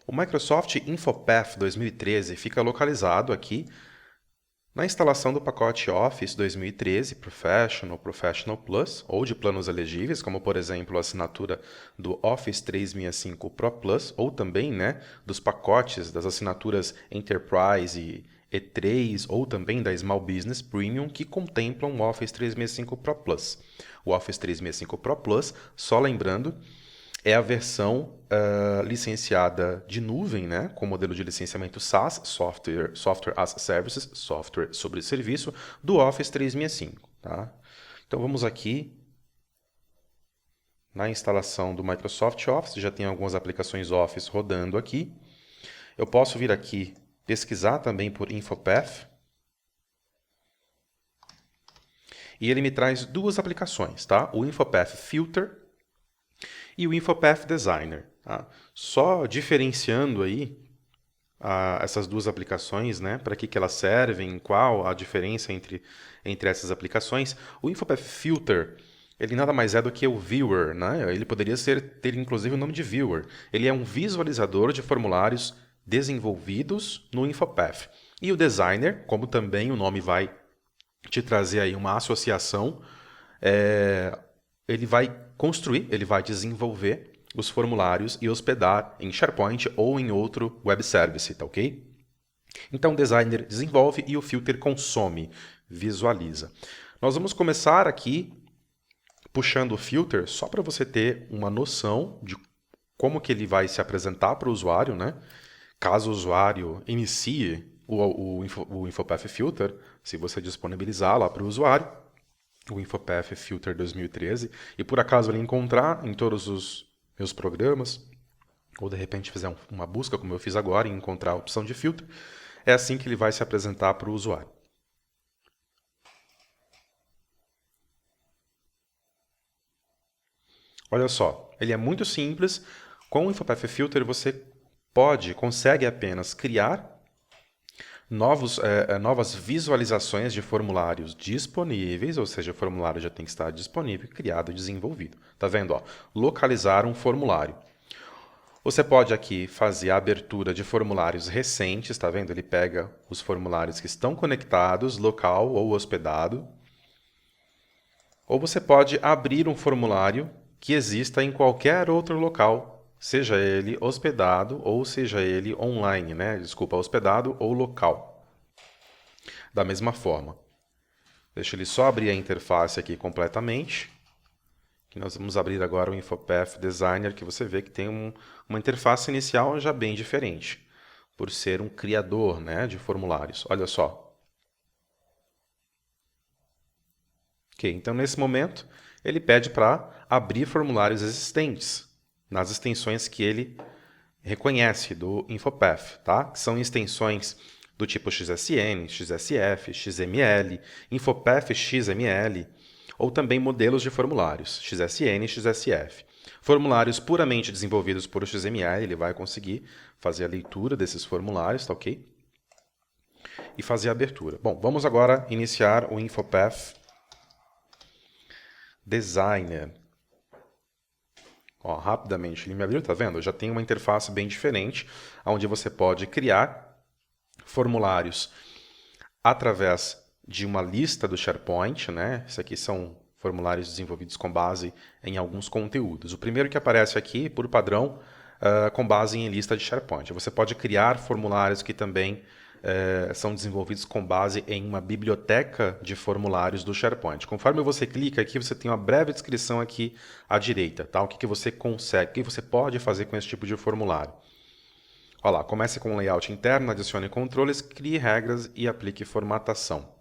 O Microsoft InfoPath 2013 fica localizado aqui na instalação do pacote Office 2013 Professional, Professional Plus, ou de planos elegíveis, como por exemplo a assinatura do Office 365 Pro Plus, ou também dos pacotes das assinaturas Enterprise e E3, ou também da Small Business Premium, que contemplam o Office 365 Pro Plus. O Office 365 Pro Plus, só lembrando, é a versão licenciada de nuvem, com o modelo de licenciamento SaaS, Software as Services, software sobre serviço, do Office 365. Tá? Então vamos aqui na instalação do Microsoft Office, já tem algumas aplicações Office rodando aqui. Eu posso vir aqui pesquisar também por InfoPath. E ele me traz duas aplicações, tá? O InfoPath Filter e o InfoPath Designer. Tá? Só diferenciando aí essas duas aplicações, para que elas servem, qual a diferença entre essas aplicações. O InfoPath Filter, ele nada mais é do que o Viewer, Ele poderia ter inclusive o nome de Viewer. Ele é um visualizador de formulários desenvolvidos no InfoPath. E o Designer, como também o nome vai te trazer aí uma associação, ele vai construir, ele vai desenvolver os formulários e hospedar em SharePoint ou em outro web service, tá ok? Então o designer desenvolve e o filter consome, visualiza. Nós vamos começar aqui puxando o filter só para você ter uma noção de como que ele vai se apresentar para o usuário, Caso o usuário inicie o InfoPath Filter, se você disponibilizar lá para o usuário, o InfoPath Filter 2013, e por acaso ele encontrar em todos os meus programas, ou de repente fizer uma busca, como eu fiz agora, e encontrar a opção de filtro, é assim que ele vai se apresentar para o usuário. Olha só, ele é muito simples. Com o InfoPath Filter você consegue apenas criar novas visualizações de formulários disponíveis, ou seja, o formulário já tem que estar disponível, criado e desenvolvido. Tá vendo? Ó? Localizar um formulário. Você pode aqui fazer a abertura de formulários recentes, tá vendo? Ele pega os formulários que estão conectados, local ou hospedado. Ou você pode abrir um formulário que exista em qualquer outro local, seja ele hospedado ou seja ele online, Desculpa, hospedado ou local. Da mesma forma. Deixa ele só abrir a interface aqui completamente. Que nós vamos abrir agora o InfoPath Designer, que você vê que tem uma interface inicial já bem diferente, por ser um criador de formulários. Olha só. Ok, então nesse momento ele pede para abrir formulários existentes nas extensões que ele reconhece do InfoPath, tá? Que são extensões do tipo XSN, XSF, XML, InfoPath XML, ou também modelos de formulários, XSN e XSF. Formulários puramente desenvolvidos por XML, ele vai conseguir fazer a leitura desses formulários, tá ok? E fazer a abertura. Bom, vamos agora iniciar o InfoPath Designer. Ó, rapidamente ele me abriu, tá vendo? Já tem uma interface bem diferente, onde você pode criar formulários através de uma lista do SharePoint, Isso aqui são formulários desenvolvidos com base em alguns conteúdos. O primeiro que aparece aqui, por padrão, com base em lista de SharePoint. Você pode criar formulários que também são desenvolvidos com base em uma biblioteca de formulários do SharePoint. Conforme você clica aqui, você tem uma breve descrição aqui à direita, tá? O que você consegue, o que você pode fazer com esse tipo de formulário. Olha lá, comece com um layout interno, adicione controles, crie regras e aplique formatação.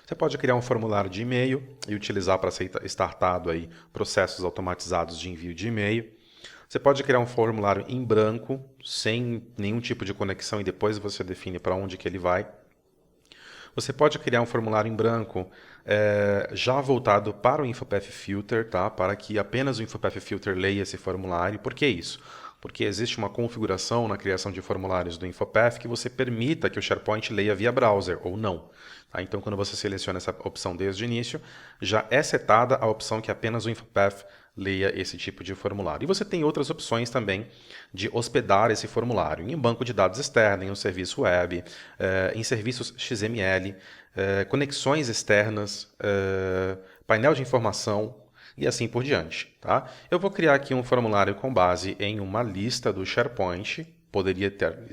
Você pode criar um formulário de e-mail e utilizar para ser startado aí processos automatizados de envio de e-mail. Você pode criar um formulário em branco, sem nenhum tipo de conexão, e depois você define para onde que ele vai. Você pode criar um formulário em branco já voltado para o InfoPath Filter, tá? Para que apenas o InfoPath Filter leia esse formulário. Por que isso? Porque existe uma configuração na criação de formulários do InfoPath que você permita que o SharePoint leia via browser ou não. Tá? Então, quando você seleciona essa opção desde o início, já é setada a opção que apenas o InfoPath leia esse tipo de formulário. E você tem outras opções também de hospedar esse formulário em banco de dados externo, em um serviço web, em serviços XML, conexões externas, painel de informação e assim por diante. Tá? Eu vou criar aqui um formulário com base em uma lista do SharePoint. Poderia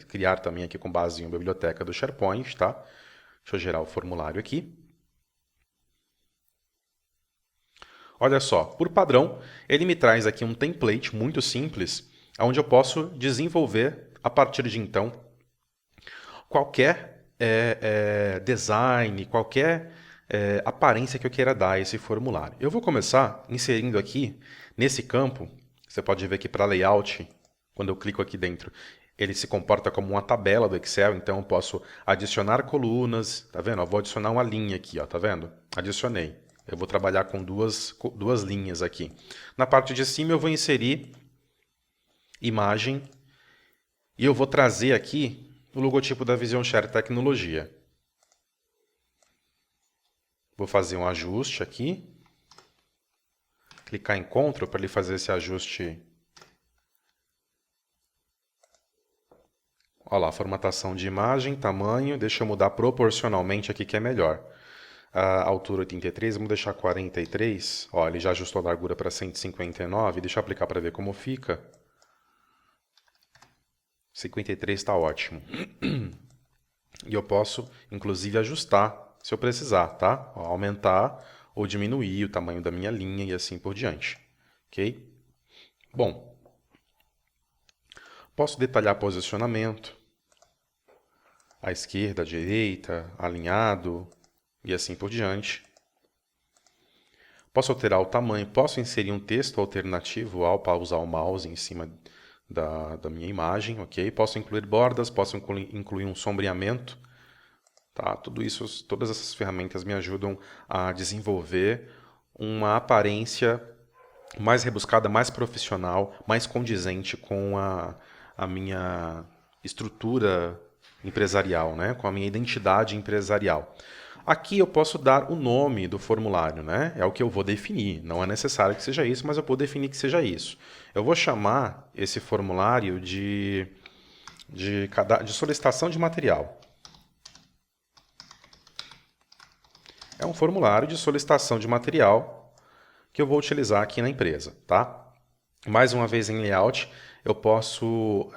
criar também aqui com base em uma biblioteca do SharePoint. Tá? Deixa eu gerar o formulário aqui. Olha só, por padrão, ele me traz aqui um template muito simples, onde eu posso desenvolver, a partir de então, qualquer design, qualquer aparência que eu queira dar a esse formulário. Eu vou começar inserindo aqui, nesse campo, você pode ver que para layout, quando eu clico aqui dentro, ele se comporta como uma tabela do Excel, então eu posso adicionar colunas, tá vendo? Eu vou adicionar uma linha aqui, ó, tá vendo? Adicionei. Eu vou trabalhar com duas linhas aqui. Na parte de cima eu vou inserir imagem e eu vou trazer aqui o logotipo da Vision Share Tecnologia. Vou fazer um ajuste aqui. Clicar em Ctrl para ele fazer esse ajuste. Olha lá, formatação de imagem, tamanho. Deixa eu mudar proporcionalmente aqui que é melhor. A altura 83, vamos deixar 43. Ó, ele já ajustou a largura para 159. Deixa eu aplicar para ver como fica. 53 está ótimo. E eu posso, inclusive, ajustar se eu precisar, tá? Ó, aumentar ou diminuir o tamanho da minha linha e assim por diante. Ok? Bom, posso detalhar posicionamento. À esquerda, à direita, alinhado e assim por diante. Posso alterar o tamanho, posso inserir um texto alternativo ao usar o mouse em cima da minha imagem, ok? Posso incluir bordas, posso incluir um sombreamento, tá? Tudo isso, todas essas ferramentas me ajudam a desenvolver uma aparência mais rebuscada, mais profissional, mais condizente com a minha estrutura empresarial, né? Com a minha identidade empresarial. Aqui eu posso dar o nome do formulário, né? É o que eu vou definir. Não é necessário que seja isso, mas eu vou definir que seja isso. Eu vou chamar esse formulário de solicitação de material. É um formulário de solicitação de material que eu vou utilizar aqui na empresa, tá? Mais uma vez em layout, eu posso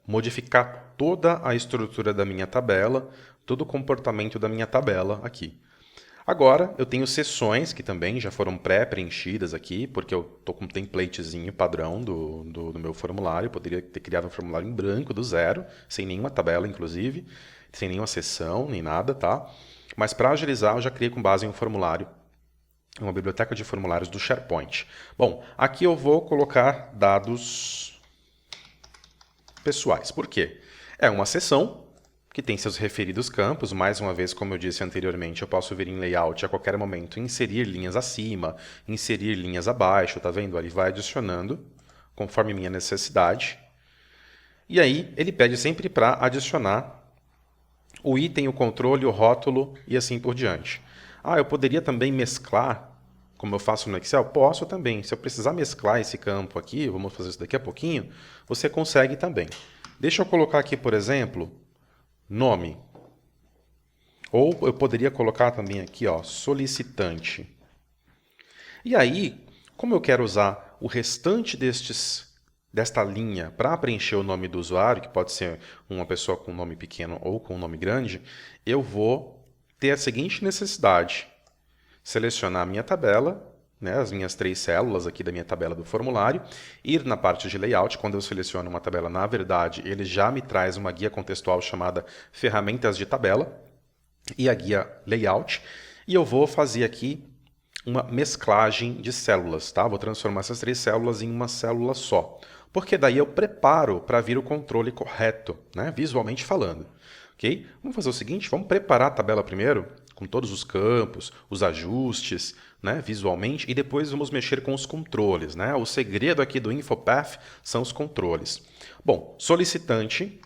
modificar toda a estrutura da minha tabela, todo o comportamento da minha tabela aqui. Agora, eu tenho seções que também já foram pré-preenchidas aqui, porque eu estou com um templatezinho padrão do meu formulário. Eu poderia ter criado um formulário em branco, do zero, sem nenhuma tabela, inclusive, sem nenhuma seção, nem nada, tá? Mas para agilizar, eu já criei com base em um formulário, uma biblioteca de formulários do SharePoint. Bom, aqui eu vou colocar dados pessoais. Por quê? É uma seção que tem seus referidos campos. Mais uma vez, como eu disse anteriormente, eu posso vir em layout a qualquer momento, inserir linhas acima, inserir linhas abaixo, tá vendo? Ele vai adicionando conforme minha necessidade. E aí, ele pede sempre para adicionar o item, o controle, o rótulo e assim por diante. Ah, eu poderia também mesclar, como eu faço no Excel? Posso também. Se eu precisar mesclar esse campo aqui, vamos fazer isso daqui a pouquinho, você consegue também. Deixa eu colocar aqui, por exemplo, nome. Ou eu poderia colocar também aqui, ó, solicitante. E aí, como eu quero usar o restante desta linha para preencher o nome do usuário, que pode ser uma pessoa com nome pequeno ou com nome grande, eu vou ter a seguinte necessidade. Selecionar a minha tabela, né, as minhas 3 células aqui da minha tabela do formulário, ir na parte de layout. Quando eu seleciono uma tabela, na verdade, ele já me traz uma guia contextual chamada Ferramentas de Tabela e a guia Layout. E eu vou fazer aqui uma mesclagem de células, tá? Vou transformar essas 3 células em uma célula só. Porque daí eu preparo para vir o controle correto, né, visualmente falando. Ok? Vamos fazer o seguinte, vamos preparar a tabela primeiro, com todos os campos, os ajustes, né, visualmente, e depois vamos mexer com os controles, né? O segredo aqui do InfoPath são os controles. Bom, solicitante,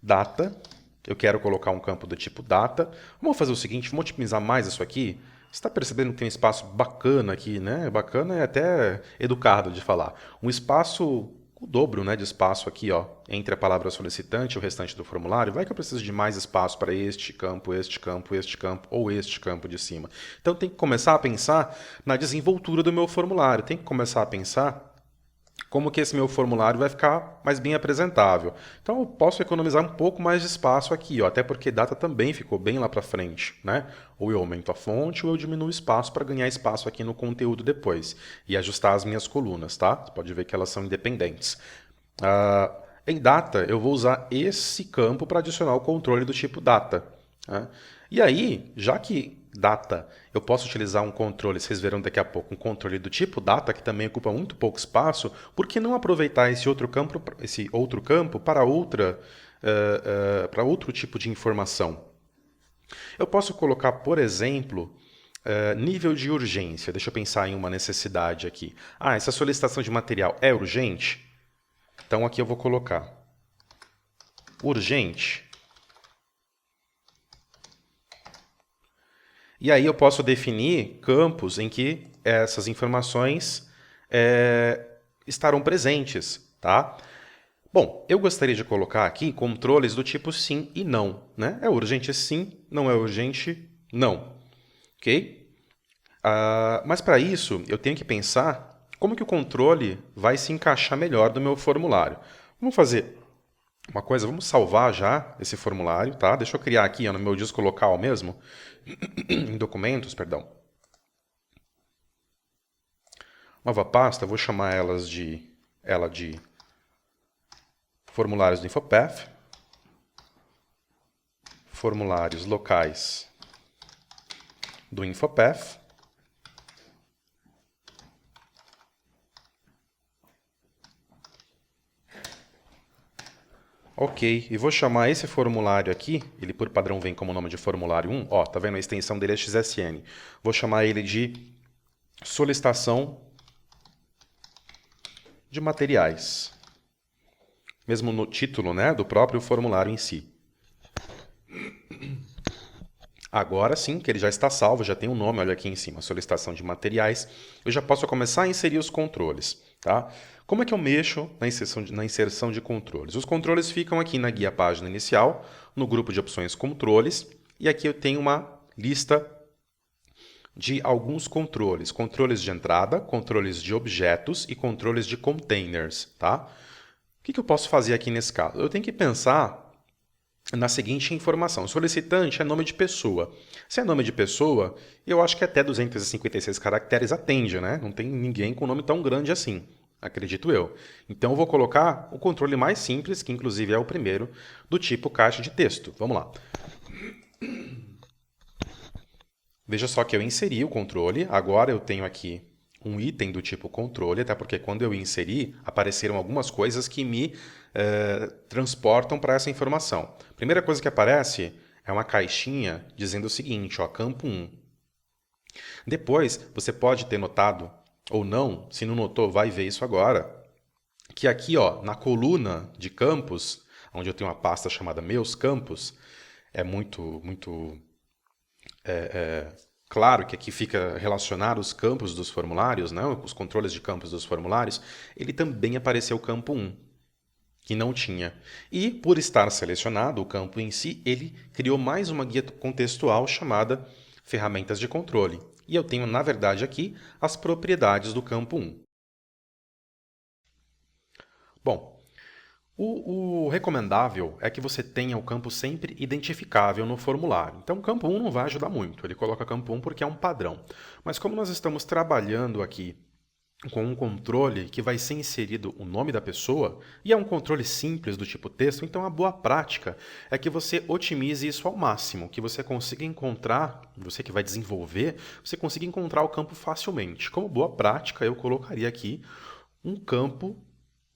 data, eu quero colocar um campo do tipo data. Vamos fazer o seguinte, vamos otimizar mais isso aqui. está percebendo que tem um espaço bacana aqui, né? Bacana é até educado de falar. Um espaço, o dobro, né, de espaço aqui, ó, entre a palavra solicitante e o restante do formulário. Vai que eu preciso de mais espaço para este campo, este campo, este campo ou este campo de cima. Então tem que começar a pensar na desenvoltura do meu formulário. Tem que começar a pensar como que esse meu formulário vai ficar mais bem apresentável. Então eu posso economizar um pouco mais de espaço aqui, ó, até porque data também ficou bem lá para frente, né? Ou eu aumento a fonte ou eu diminuo o espaço para ganhar espaço aqui no conteúdo depois e ajustar as minhas colunas, tá? Você pode ver que elas são independentes. Em data, eu vou usar esse campo para adicionar o controle do tipo data, né? E aí, já que data, eu posso utilizar um controle, vocês verão daqui a pouco, um controle do tipo data, que também ocupa muito pouco espaço, por que não aproveitar esse outro campo para para outro tipo de informação? Eu posso colocar, por exemplo, nível de urgência. Deixa eu pensar em uma necessidade aqui. Ah, essa solicitação de material é urgente? Então aqui eu vou colocar urgente. E aí eu posso definir campos em que essas informações estarão presentes, tá? Bom, eu gostaria de colocar aqui controles do tipo sim e não, né? É urgente sim, não é urgente não, ok? Mas para isso eu tenho que pensar como que o controle vai se encaixar melhor no meu formulário. Vamos fazer uma coisa, vamos salvar já esse formulário, tá? Deixa eu criar aqui ó, no meu disco local mesmo, em documentos, perdão. Nova pasta, vou chamar ela de formulários do Infopath, formulários locais do Infopath. Ok, e vou chamar esse formulário aqui, ele por padrão vem como nome de formulário 1, ó, tá vendo? A extensão dele é XSN. Vou chamar ele de solicitação de materiais. Mesmo no título, né, do próprio formulário em si. Agora sim, que ele já está salvo, já tem um nome, olha aqui em cima, solicitação de materiais, eu já posso começar a inserir os controles, tá? Como é que eu mexo na inserção de controles? Os controles ficam aqui na guia página inicial, no grupo de opções controles, e aqui eu tenho uma lista de alguns controles. Controles de entrada, controles de objetos e controles de containers, tá? O que eu posso fazer aqui nesse caso? Eu tenho que pensar na seguinte informação. Solicitante é nome de pessoa. Se é nome de pessoa, eu acho que até 256 caracteres atende, né? Não tem ninguém com nome tão grande assim, acredito eu. Então eu vou colocar o controle mais simples, que inclusive é o primeiro, do tipo caixa de texto. Vamos lá. Veja só que eu inseri o controle, agora eu tenho aqui um item do tipo controle, até porque quando eu inseri, apareceram algumas coisas que me transportam para essa informação. Primeira coisa que aparece é uma caixinha dizendo o seguinte, ó, campo 1. Depois, você pode ter notado, ou não, se não notou, vai ver isso agora, que aqui ó, na coluna de campos, onde eu tenho uma pasta chamada Meus Campos, é muito claro que aqui fica relacionado os campos dos formulários, né, os controles de campos dos formulários, ele também apareceu o campo 1, que não tinha. E, por estar selecionado o campo em si, ele criou mais uma guia contextual chamada Ferramentas de Controle. E eu tenho, na verdade, aqui as propriedades do campo 1. Bom, o recomendável é que você tenha o campo sempre identificável no formulário. Então, o campo 1 não vai ajudar muito. Ele coloca campo 1 porque é um padrão. Mas como nós estamos trabalhando aqui com um controle que vai ser inserido o nome da pessoa, e é um controle simples do tipo texto, então a boa prática é que você otimize isso ao máximo, que você consiga encontrar, você que vai desenvolver, você consiga encontrar o campo facilmente. Como boa prática, eu colocaria aqui um campo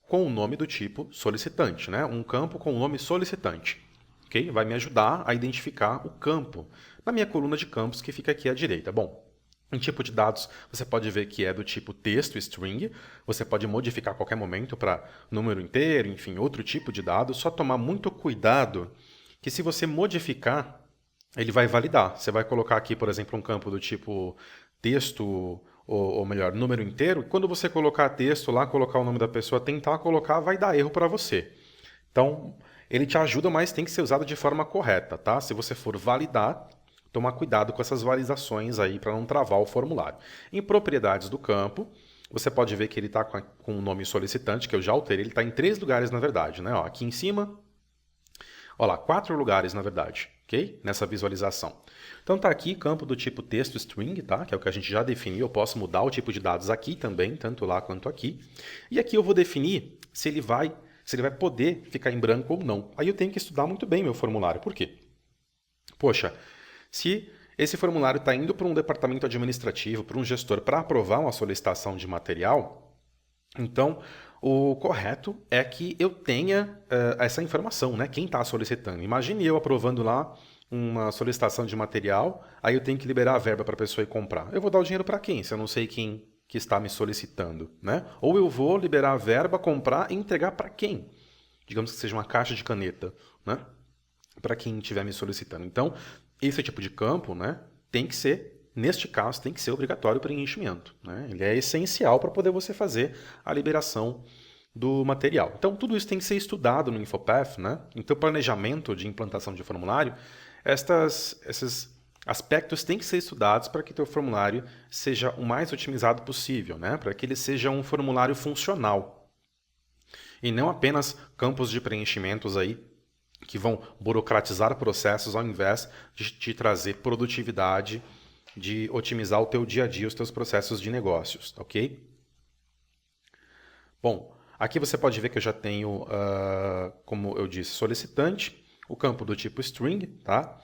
com o nome do tipo solicitante, né? Um campo com o nome solicitante. Okay? Vai me ajudar a identificar o campo na minha coluna de campos que fica aqui à direita. Bom, em tipo de dados, você pode ver que é do tipo texto, string. Você pode modificar a qualquer momento para número inteiro, enfim, outro tipo de dado. Só tomar muito cuidado que se você modificar ele vai validar. Você vai colocar aqui, por exemplo, um campo do tipo texto, ou melhor, número inteiro. E quando você colocar texto lá, colocar o nome da pessoa, tentar colocar, vai dar erro para você. Então, ele te ajuda, mas tem que ser usado de forma correta, tá? Se você for validar, tomar cuidado com essas validações aí para não travar o formulário. Em propriedades do campo, você pode ver que ele está com o nome solicitante, que eu já alterei, ele está em 3 lugares na verdade, né? Ó, aqui em cima, olha lá, 4 lugares na verdade, ok? Nessa visualização. Então tá aqui campo do tipo texto string, tá? Que é o que a gente já definiu. Eu posso mudar o tipo de dados aqui também, tanto lá quanto aqui. E aqui eu vou definir se ele vai poder ficar em branco ou não. Aí eu tenho que estudar muito bem meu formulário. Por quê? Poxa, se esse formulário está indo para um departamento administrativo, para um gestor, para aprovar uma solicitação de material, então o correto é que eu tenha essa informação, né? Quem está solicitando. Imagine eu aprovando lá uma solicitação de material, aí eu tenho que liberar a verba para a pessoa ir comprar. Eu vou dar o dinheiro para quem, se eu não sei quem que está me solicitando, né? Ou eu vou liberar a verba, comprar e entregar para quem? Digamos que seja uma caixa de caneta, né? Para quem estiver me solicitando. Então, esse tipo de campo, né, tem que ser, neste caso, tem que ser obrigatório o preenchimento, né? Ele é essencial para poder você fazer a liberação do material. Então, tudo isso tem que ser estudado no Infopath, né? Em teu planejamento de implantação de formulário, esses aspectos têm que ser estudados para que teu formulário seja o mais otimizado possível, né? Para que ele seja um formulário funcional. E não apenas campos de preenchimentos aí que vão burocratizar processos ao invés de te trazer produtividade, de otimizar o teu dia a dia, os teus processos de negócios, ok? Bom, aqui você pode ver que eu já tenho, como eu disse, solicitante, o campo do tipo string, tá?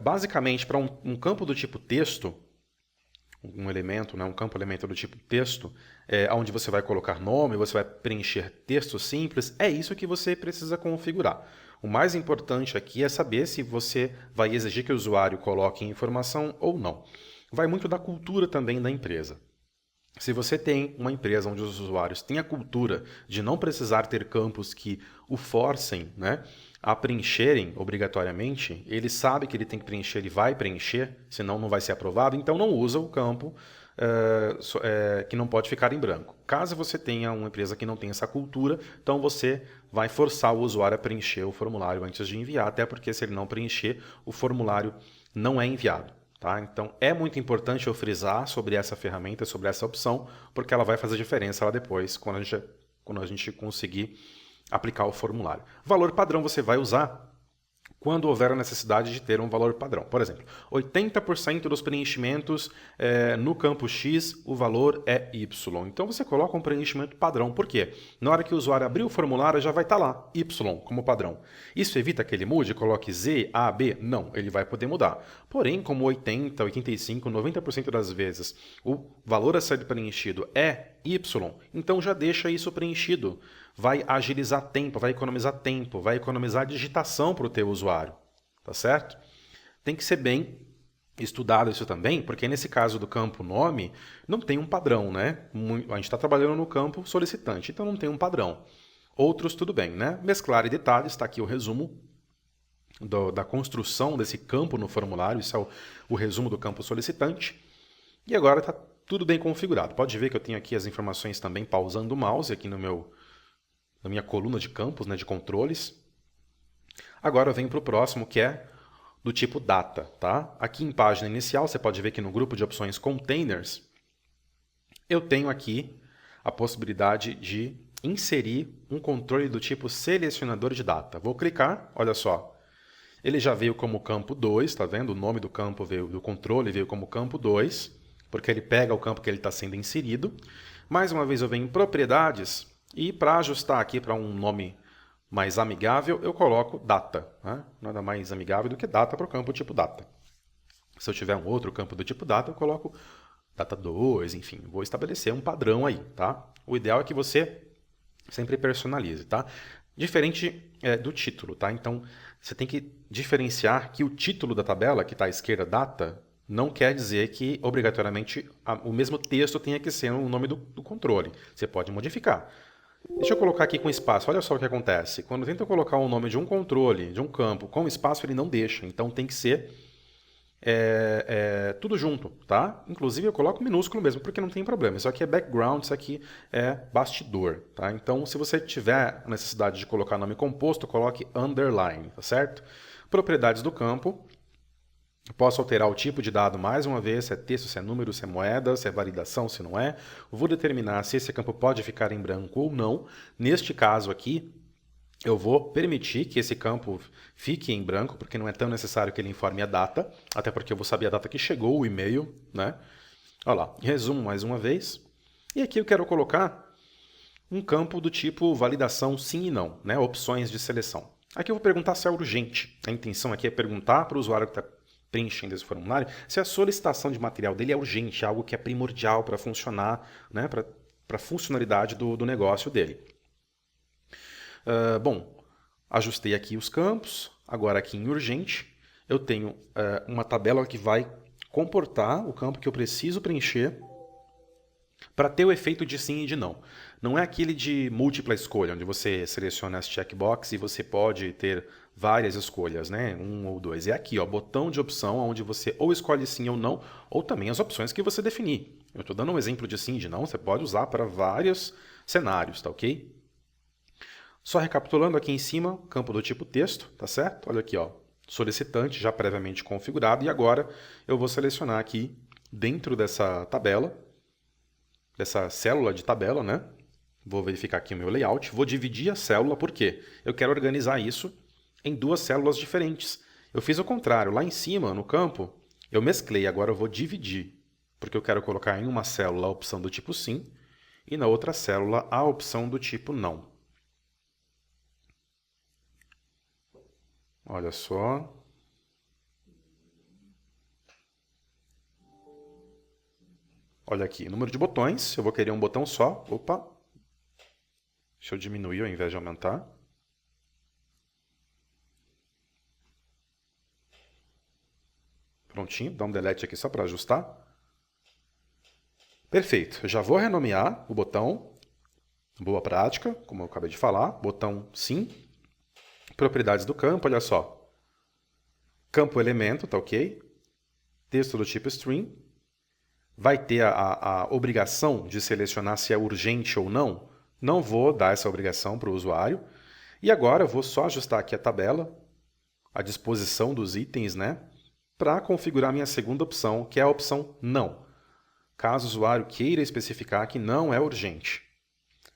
Basicamente, para um campo do tipo texto, um elemento, né, um campo elemento do tipo texto, onde você vai colocar nome, você vai preencher texto simples, é isso que você precisa configurar. O mais importante aqui é saber se você vai exigir que o usuário coloque informação ou não. Vai muito da cultura também da empresa. Se você tem uma empresa onde os usuários têm a cultura de não precisar ter campos que o forcem, né, a preencherem obrigatoriamente, ele sabe que ele tem que preencher, ele vai preencher, senão não vai ser aprovado, então não usa o campo que não pode ficar em branco. Caso você tenha uma empresa que não tem essa cultura, então você vai forçar o usuário a preencher o formulário antes de enviar, até porque se ele não preencher, o formulário não é enviado. Tá? Então é muito importante eu frisar sobre essa ferramenta, sobre essa opção, porque ela vai fazer diferença lá depois, quando a gente conseguir aplicar o formulário. Valor padrão você vai usar quando houver a necessidade de ter um valor padrão. Por exemplo, 80% dos preenchimentos no campo X, o valor é Y. Então você coloca um preenchimento padrão. Por quê? Na hora que o usuário abrir o formulário, já vai estar lá, Y como padrão. Isso evita que ele mude, coloque Z, A, B? Não, ele vai poder mudar. Porém, como 80, 85, 90% das vezes o valor a ser preenchido é Y, então já deixa isso preenchido. Vai agilizar tempo, vai economizar digitação para o teu usuário, tá certo? Tem que ser bem estudado isso também, porque nesse caso do campo nome, não tem um padrão, né? A gente está trabalhando no campo solicitante, então não tem um padrão. Outros, tudo bem, né? Mesclar e detalhes, está aqui o resumo da construção desse campo no formulário, isso é o resumo do campo solicitante. E agora está tudo bem configurado. Pode ver que eu tenho aqui as informações também pausando o mouse aqui na minha coluna de campos, né, de controles. Agora eu venho para o próximo, que é do tipo data. Tá? Aqui em página inicial, você pode ver que no grupo de opções containers, eu tenho aqui a possibilidade de inserir um controle do tipo selecionador de data. Vou clicar, olha só. Ele já veio como campo 2, tá vendo? O nome do campo veio, do controle veio como campo 2, porque ele pega o campo que ele está sendo inserido. Mais uma vez eu venho em propriedades e para ajustar aqui para um nome mais amigável, eu coloco data. Né? Nada mais amigável do que data para o campo tipo data. Se eu tiver um outro campo do tipo data, eu coloco data 2, enfim, vou estabelecer um padrão aí, tá? O ideal é que você sempre personalize, tá? Diferente do título, tá? Então, você tem que diferenciar que o título da tabela, que está à esquerda, data, não quer dizer que, obrigatoriamente, o mesmo texto tenha que ser o nome do controle. Você pode modificar. Deixa eu colocar aqui com espaço. Olha só o que acontece. Quando eu tento colocar o nome de um controle, de um campo, com espaço, ele não deixa. Então tem que ser tudo junto, tá? Inclusive eu coloco minúsculo mesmo, porque não tem problema. Isso aqui é background, isso aqui é bastidor, tá? Então, se você tiver a necessidade de colocar nome composto, coloque underline, tá certo? Propriedades do campo. Posso alterar o tipo de dado mais uma vez, se é texto, se é número, se é moeda, se é validação, se não é. Vou determinar se esse campo pode ficar em branco ou não. Neste caso aqui, eu vou permitir que esse campo fique em branco, porque não é tão necessário que ele informe a data, até porque eu vou saber a data que chegou o e-mail, né? Olha lá, resumo mais uma vez. E aqui eu quero colocar um campo do tipo validação sim e não, né? Opções de seleção. Aqui eu vou perguntar se é urgente. A intenção aqui é perguntar para o usuário que está preenchendo esse formulário se a solicitação de material dele é urgente, algo que é primordial para funcionar, né? Para a funcionalidade do negócio dele. Bom, ajustei aqui os campos, agora aqui em urgente, eu tenho uma tabela que vai comportar o campo que eu preciso preencher para ter o efeito de sim e de não. Não é aquele de múltipla escolha, onde você seleciona as checkbox e você pode ter várias escolhas, né? Um ou dois. É aqui, ó, botão de opção, onde você ou escolhe sim ou não, ou também as opções que você definir. Eu estou dando um exemplo de sim e de não, você pode usar para vários cenários, tá ok? Só recapitulando aqui em cima, campo do tipo texto, tá certo? Olha aqui, ó, solicitante já previamente configurado, e agora eu vou selecionar aqui dentro dessa tabela, dessa célula de tabela, né? Vou verificar aqui o meu layout, vou dividir a célula, por quê? Eu quero organizar isso em duas células diferentes. Eu fiz o contrário, lá em cima, no campo, eu mesclei, agora eu vou dividir, porque eu quero colocar em uma célula a opção do tipo sim, e na outra célula a opção do tipo não. Olha só. Olha aqui, número de botões. Eu vou querer um botão só. Opa. Deixa eu diminuir ao invés de aumentar. Prontinho. Dá um delete aqui só para ajustar. Perfeito. Eu já vou renomear o botão. Boa prática, como eu acabei de falar. Botão sim. Propriedades do campo, olha só. Campo elemento, tá ok? Texto do tipo string. Vai ter a obrigação de selecionar se é urgente ou não. Não vou dar essa obrigação para o usuário. E agora eu vou só ajustar aqui a tabela, a disposição dos itens, né? Para configurar minha segunda opção, que é a opção não. Caso o usuário queira especificar que não é urgente.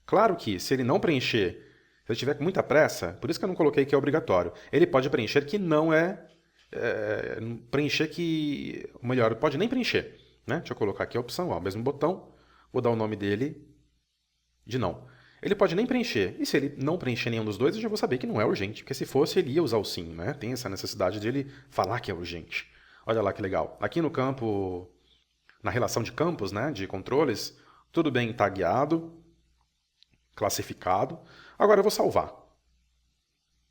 Claro que, se ele não preencher, se ele tiver com muita pressa, por isso que eu não coloquei que é obrigatório, ele pode preencher que não preencher que... Ou melhor, pode nem preencher. Né? Deixa eu colocar aqui a opção, ó, mesmo botão, vou dar o nome dele de não. Ele pode nem preencher, e se ele não preencher nenhum dos dois, eu já vou saber que não é urgente, porque se fosse, ele ia usar o sim, né? Tem essa necessidade de ele falar que é urgente. Olha lá que legal. Aqui no campo, na relação de campos, né, de controles, tudo bem tagueado, classificado. Agora eu vou salvar.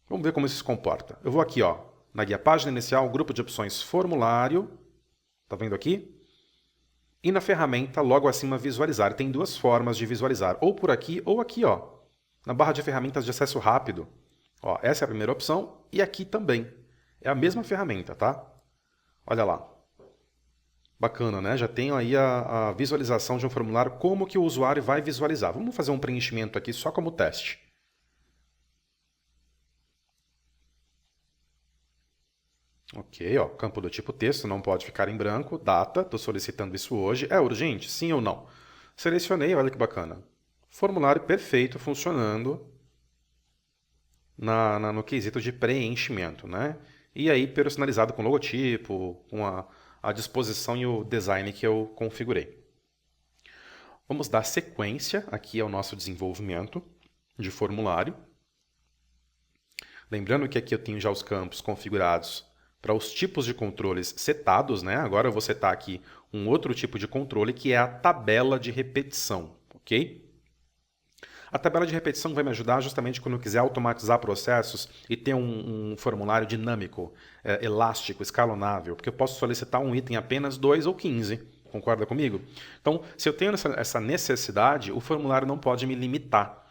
Vamos ver como isso se comporta. Eu vou aqui, ó, na guia página inicial, grupo de opções formulário. Tá vendo aqui? E na ferramenta, logo acima, visualizar. Tem duas formas de visualizar, ou por aqui ou aqui, ó, na barra de ferramentas de acesso rápido. Ó, essa é a primeira opção e aqui também. É a mesma ferramenta, tá? Olha lá. Bacana, né? Já tenho aí a visualização de um formulário, como que o usuário vai visualizar. Vamos fazer um preenchimento aqui só como teste. Ok, ó, campo do tipo texto não pode ficar em branco, data, estou solicitando isso hoje, é urgente? Sim ou não? Selecionei, olha que bacana. Formulário perfeito funcionando no quesito de preenchimento, né? E aí personalizado com logotipo, com a disposição e o design que eu configurei. Vamos dar sequência aqui ao nosso desenvolvimento de formulário. Lembrando que aqui eu tenho já os campos configurados para os tipos de controles setados, né? Agora eu vou setar aqui um outro tipo de controle, que é a tabela de repetição, ok? A tabela de repetição vai me ajudar justamente quando eu quiser automatizar processos e ter um formulário dinâmico, elástico, escalonável, porque eu posso solicitar um item apenas 2 ou 15, concorda comigo? Então, se eu tenho essa necessidade, o formulário não pode me limitar.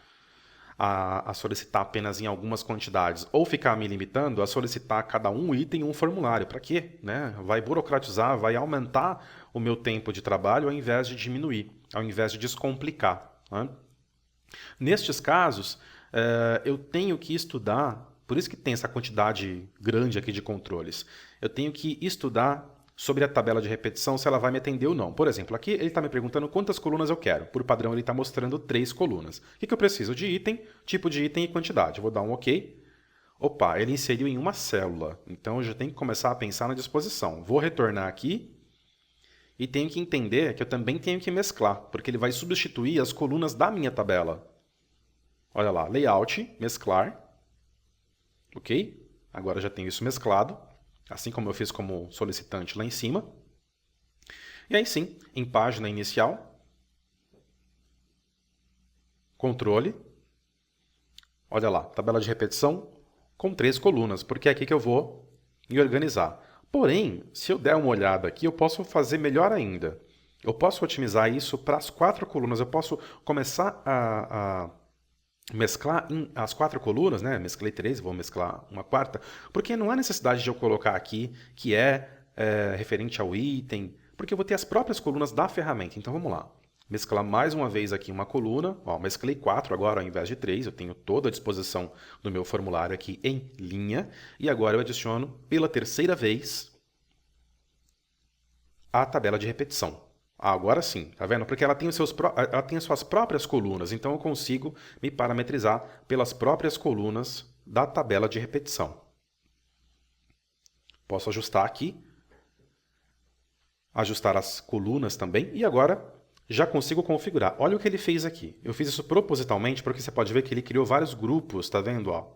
a solicitar apenas em algumas quantidades ou ficar me limitando a solicitar cada um item um formulário. Para quê? Né? Vai burocratizar, vai aumentar o meu tempo de trabalho ao invés de diminuir, ao invés de descomplicar. Né? Nestes casos, eu tenho que estudar, por isso que tem essa quantidade grande aqui de controles, eu tenho que estudar sobre a tabela de repetição, se ela vai me atender ou não. Por exemplo, aqui ele está me perguntando quantas colunas eu quero. Por padrão, ele está mostrando 3 colunas. O que eu preciso? De item, tipo de item e quantidade. Eu vou dar um OK. Opa, ele inseriu em uma célula. Então, eu já tenho que começar a pensar na disposição. Vou retornar aqui e tenho que entender que eu também tenho que mesclar, porque ele vai substituir as colunas da minha tabela. Olha lá, layout, mesclar. OK? Agora já tenho isso mesclado, assim como eu fiz como solicitante lá em cima. E aí sim, em página inicial, controle, olha lá, tabela de repetição com 3 colunas, porque é aqui que eu vou me organizar. Porém, se eu der uma olhada aqui, eu posso fazer melhor ainda. Eu posso otimizar isso para as 4 colunas, eu posso começar a mesclar as 4 colunas, né? Mesclei 3, vou mesclar uma quarta, porque não há necessidade de eu colocar aqui que é referente ao item, porque eu vou ter as próprias colunas da ferramenta. Então vamos lá. Mesclar mais uma vez aqui uma coluna. Ó, mesclei 4 agora ao invés de 3. Eu tenho toda a disposição do meu formulário aqui em linha. E agora eu adiciono pela terceira vez a tabela de repetição. Agora sim, tá vendo? Porque ela tem as suas próprias colunas, então eu consigo me parametrizar pelas próprias colunas da tabela de repetição. Posso ajustar aqui, ajustar as colunas também, e agora já consigo configurar. Olha o que ele fez aqui. Eu fiz isso propositalmente porque você pode ver que ele criou vários grupos, tá vendo? Ó.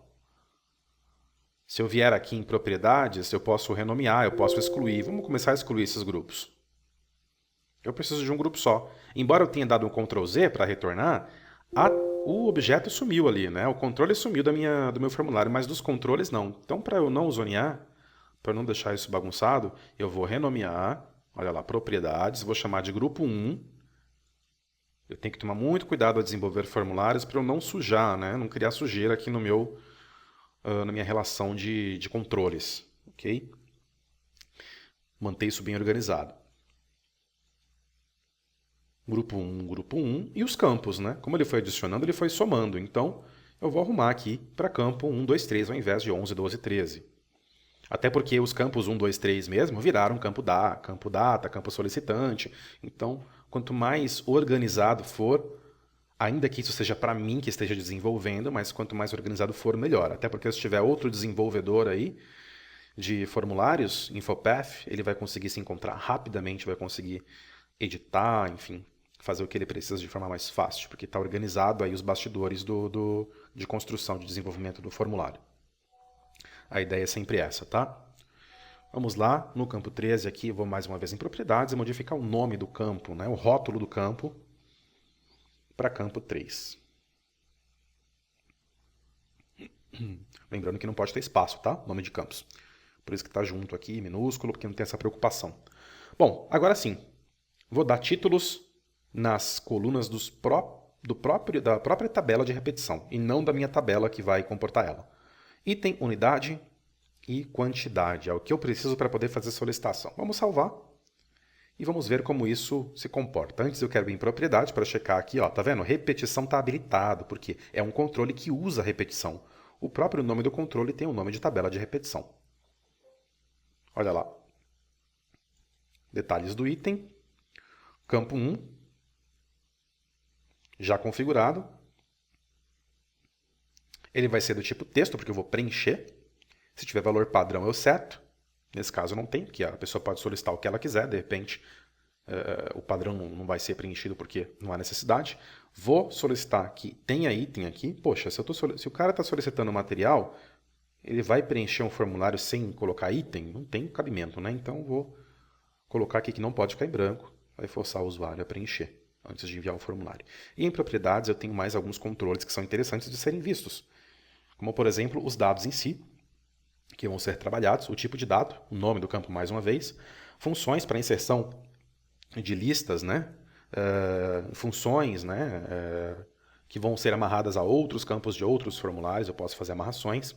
Se eu vier aqui em propriedades, eu posso renomear, eu posso excluir. Vamos começar a excluir esses grupos. Eu preciso de um grupo só. Embora eu tenha dado um Ctrl Z para retornar, o objeto sumiu ali, né? O controle sumiu do meu formulário, mas dos controles não. Então, para eu não zonear, para não deixar isso bagunçado, eu vou renomear, olha lá, propriedades, vou chamar de grupo 1. Eu tenho que tomar muito cuidado ao desenvolver formulários para eu não sujar, né? Não criar sujeira aqui na minha relação de controles, ok? Manter isso bem organizado. Grupo 1, e os campos, né? Como ele foi adicionando, ele foi somando. Então, eu vou arrumar aqui para campo 1, 2, 3, ao invés de 11, 12, 13. Até porque os campos 1, 2, 3 mesmo viraram campo data, campo solicitante. Então, quanto mais organizado for, ainda que isso seja para mim que esteja desenvolvendo, mas quanto mais organizado for, melhor. Até porque se tiver outro desenvolvedor aí de formulários, Infopath, ele vai conseguir se encontrar rapidamente, vai conseguir editar, enfim, fazer o que ele precisa de forma mais fácil, porque está organizado aí os bastidores de construção, de desenvolvimento do formulário. A ideia é sempre essa, tá? Vamos lá, no campo 13 aqui, vou mais uma vez em propriedades e modificar o nome do campo, né, o rótulo do campo, para campo 3. Lembrando que não pode ter espaço, tá? Nome de campos. Por isso que está junto aqui, minúsculo, porque não tem essa preocupação. Bom, agora sim, vou dar títulos nas colunas da própria tabela de repetição, e não da minha tabela que vai comportar ela. Item, unidade e quantidade. É o que eu preciso para poder fazer solicitação. Vamos salvar e vamos ver como isso se comporta. Antes eu quero ir em propriedade para checar aqui. Ó, tá vendo? Repetição está habilitado, porque é um controle que usa repetição. O próprio nome do controle tem o nome de tabela de repetição. Olha lá. Detalhes do item. Campo 1. Já configurado. Ele vai ser do tipo texto, porque eu vou preencher. Se tiver valor padrão, eu seto. Nesse caso não tem, porque a pessoa pode solicitar o que ela quiser, de repente o padrão não vai ser preenchido porque não há necessidade. Vou solicitar que tenha item aqui. Poxa, se o cara está solicitando material, ele vai preencher um formulário sem colocar item? Não tem cabimento, né? Então vou colocar aqui que não pode ficar em branco, vai forçar o usuário a preencher antes de enviar o formulário. E em propriedades eu tenho mais alguns controles que são interessantes de serem vistos, como por exemplo os dados em si, que vão ser trabalhados, o tipo de dado, o nome do campo mais uma vez, funções para inserção de listas, né? Funções, né? que vão ser amarradas a outros campos de outros formulários, eu posso fazer amarrações.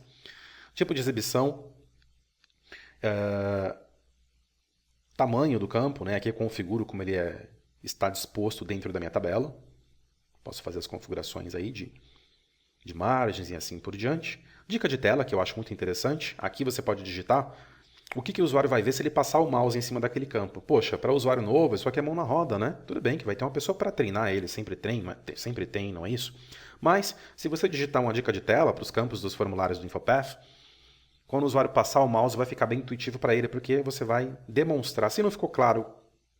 Tipo de exibição, tamanho do campo, né? Aqui eu configuro como ele está disposto dentro da minha tabela. Posso fazer as configurações aí de margens e assim por diante. Dica de tela, que eu acho muito interessante. Aqui você pode digitar o que o usuário vai ver se ele passar o mouse em cima daquele campo. Poxa, para o usuário novo, isso aqui é mão na roda, né? Tudo bem que vai ter uma pessoa para treinar ele, sempre tem, não é isso? Mas, se você digitar uma dica de tela para os campos dos formulários do InfoPath, quando o usuário passar o mouse, vai ficar bem intuitivo para ele, porque você vai demonstrar. Se não ficou claro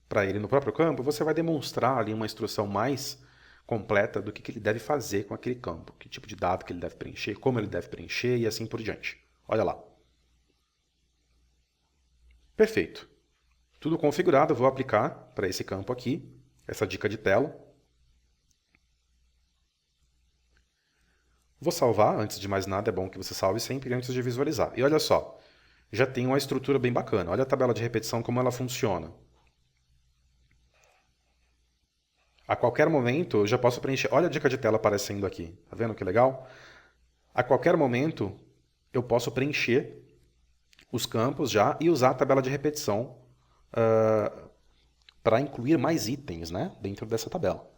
para ele no próprio campo, você vai demonstrar ali uma instrução mais completa do que ele deve fazer com aquele campo, que tipo de dado que ele deve preencher, como ele deve preencher e assim por diante. Olha lá. Perfeito. Tudo configurado, eu vou aplicar para esse campo aqui, essa dica de tela. Vou salvar, antes de mais nada, é bom que você salve sempre antes de visualizar. E olha só, já tem uma estrutura bem bacana. Olha a tabela de repetição, como ela funciona. A qualquer momento, eu já posso preencher. Olha a dica de tela aparecendo aqui. Tá vendo que legal? A qualquer momento, eu posso preencher os campos já e usar a tabela de repetição para incluir mais itens, né, dentro dessa tabela.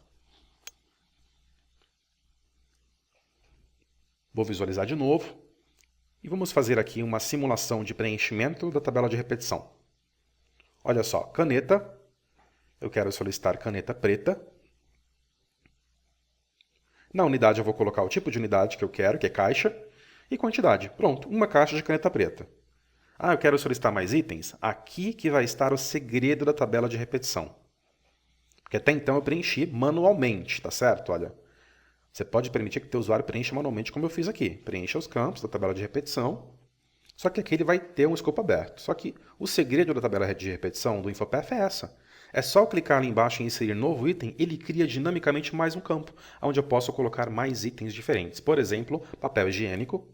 Vou visualizar de novo e vamos fazer aqui uma simulação de preenchimento da tabela de repetição. Olha só, caneta, eu quero solicitar caneta preta. Na unidade eu vou colocar o tipo de unidade que eu quero, que é caixa, e quantidade. Pronto, uma caixa de caneta preta. Ah, eu quero solicitar mais itens? Aqui que vai estar o segredo da tabela de repetição. Porque até então eu preenchi manualmente, tá certo? Olha, você pode permitir que o teu usuário preencha manualmente como eu fiz aqui. Preencha os campos da tabela de repetição, só que aqui ele vai ter um escopo aberto. Só que o segredo da tabela de repetição do InfoPath é essa. É só clicar ali embaixo em inserir novo item, ele cria dinamicamente mais um campo, onde eu posso colocar mais itens diferentes. Por exemplo, papel higiênico.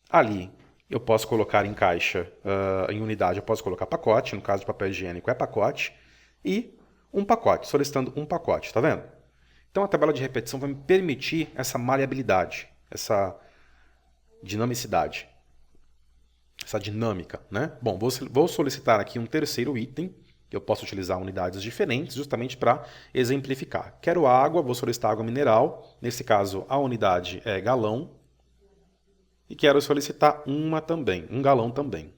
Ali eu posso colocar em caixa, em unidade eu posso colocar pacote, no caso de papel higiênico é pacote, e um pacote, solicitando um pacote, tá vendo? Então a tabela de repetição vai me permitir essa maleabilidade, essa dinamicidade, essa dinâmica, né? Bom, vou solicitar aqui um terceiro item, eu posso utilizar unidades diferentes justamente para exemplificar. Quero água, vou solicitar água mineral, nesse caso a unidade é galão, e quero solicitar um galão também.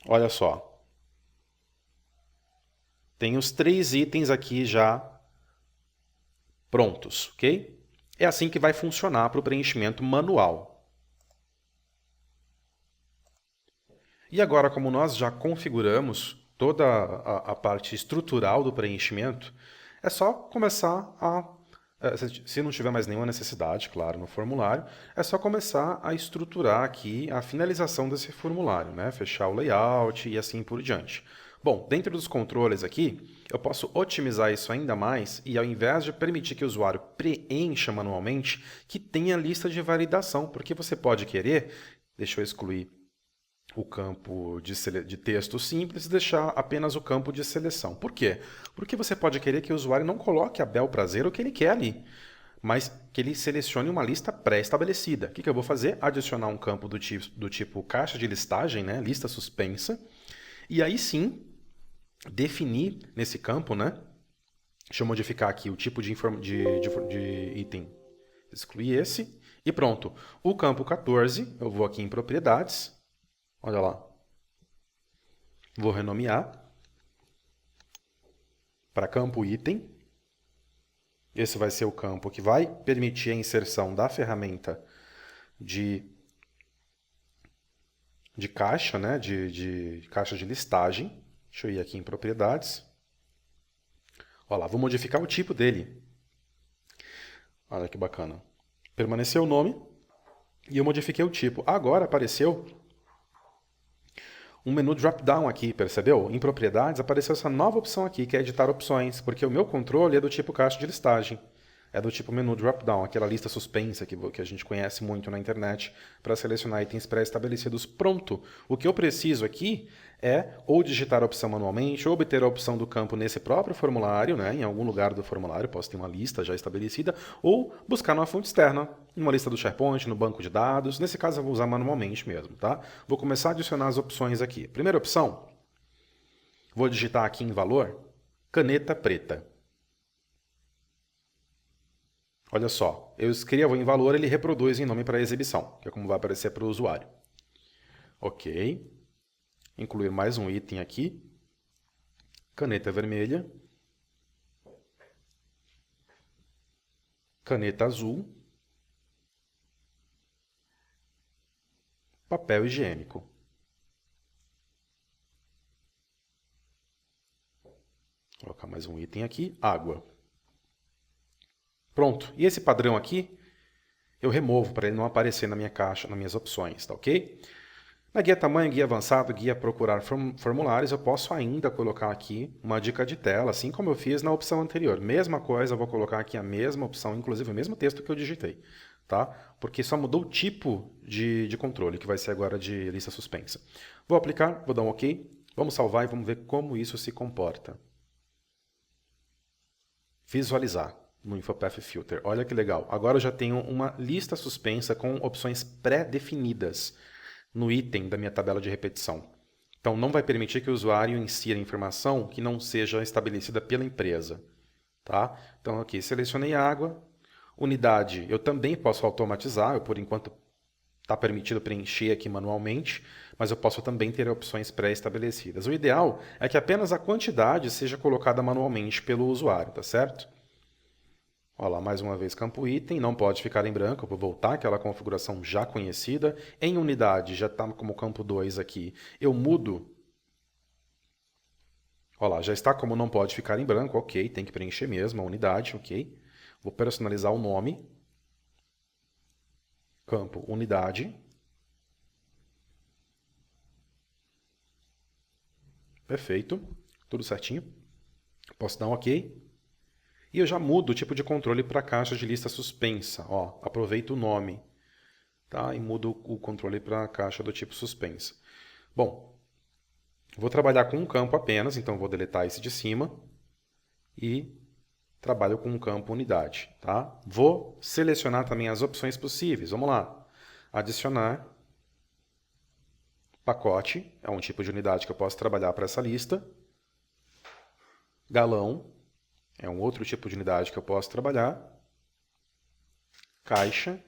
Olha só. Tem os 3 itens aqui já prontos, ok? É assim que vai funcionar para o preenchimento manual. E agora, como nós já configuramos toda a parte estrutural do preenchimento, é só começar a... Se não tiver mais nenhuma necessidade, claro, no formulário, é só começar a estruturar aqui a finalização desse formulário, né? Fechar o layout e assim por diante. Bom, dentro dos controles aqui, eu posso otimizar isso ainda mais e ao invés de permitir que o usuário preencha manualmente, que tenha lista de validação, porque você pode querer, deixa eu excluir o campo de texto simples e deixar apenas o campo de seleção. Por quê? Porque você pode querer que o usuário não coloque a bel prazer o que ele quer ali, mas que ele selecione uma lista pré-estabelecida. O que eu vou fazer? Adicionar um campo do tipo caixa de listagem, né? Lista suspensa, e aí sim definir nesse campo, né? Deixa eu modificar aqui o tipo de item, excluir esse, e pronto. O campo 14, eu vou aqui em propriedades, olha lá. Vou renomear para campo item. Esse vai ser o campo que vai permitir a inserção da ferramenta de caixa, né? de caixa de listagem. Deixa eu ir aqui em propriedades. Olha lá, vou modificar o tipo dele. Olha que bacana. Permaneceu o nome e eu modifiquei o tipo. Agora apareceu um menu drop-down aqui, percebeu? Em propriedades apareceu essa nova opção aqui, que é editar opções, porque o meu controle é do tipo caixa de listagem. é do tipo menu drop-down, aquela lista suspensa que a gente conhece muito na internet para selecionar itens pré-estabelecidos. Pronto! O que eu preciso aqui é ou digitar a opção manualmente, ou obter a opção do campo nesse próprio formulário, né, em algum lugar do formulário, posso ter uma lista já estabelecida, ou buscar numa fonte externa, numa lista do SharePoint, no banco de dados. Nesse caso eu vou usar manualmente mesmo, tá? Vou começar a adicionar as opções aqui. Primeira opção, vou digitar aqui em valor, caneta preta. Olha só, eu escrevo em valor, ele reproduz em nome para exibição, que é como vai aparecer para o usuário. Ok. Incluir mais um item aqui. Caneta vermelha. Caneta azul. Papel higiênico. Vou colocar mais um item aqui. Água. Pronto. E esse padrão aqui, eu removo para ele não aparecer na minha caixa, nas minhas opções, tá ok? Na guia tamanho, guia avançado, guia procurar formulários, eu posso ainda colocar aqui uma dica de tela, assim como eu fiz na opção anterior. Mesma coisa, eu vou colocar aqui a mesma opção, inclusive o mesmo texto que eu digitei, tá? Porque só mudou o tipo de controle, que vai ser agora de lista suspensa. Vou aplicar, vou dar um OK, vamos salvar e vamos ver como isso se comporta. Visualizar no InfoPath Filter. Olha que legal. Agora eu já tenho uma lista suspensa com opções pré-definidas no item da minha tabela de repetição. Então, não vai permitir que o usuário insira informação que não seja estabelecida pela empresa. Tá? Então, aqui, selecionei água. Unidade, eu também posso automatizar. Eu, por enquanto, está permitido preencher aqui manualmente, mas eu posso também ter opções pré-estabelecidas. O ideal é que apenas a quantidade seja colocada manualmente pelo usuário, tá certo? Olha lá, mais uma vez, campo item, não pode ficar em branco, eu vou voltar àquela configuração já conhecida. Em unidade, já está como campo 2 aqui, eu mudo. Olha lá, já está como não pode ficar em branco, ok, tem que preencher mesmo a unidade, ok. Vou personalizar o nome. Campo unidade. Perfeito, tudo certinho. Posso dar um ok. E eu já mudo o tipo de controle para a caixa de lista suspensa. Ó, aproveito o nome, tá? E mudo o controle para a caixa do tipo suspensa. Bom, vou trabalhar com um campo apenas, então vou deletar esse de cima e trabalho com um campo unidade, tá? Vou selecionar também as opções possíveis. Vamos lá. Adicionar pacote, é um tipo de unidade que eu posso trabalhar para essa lista. Galão, é um outro tipo de unidade que eu posso trabalhar. Caixa.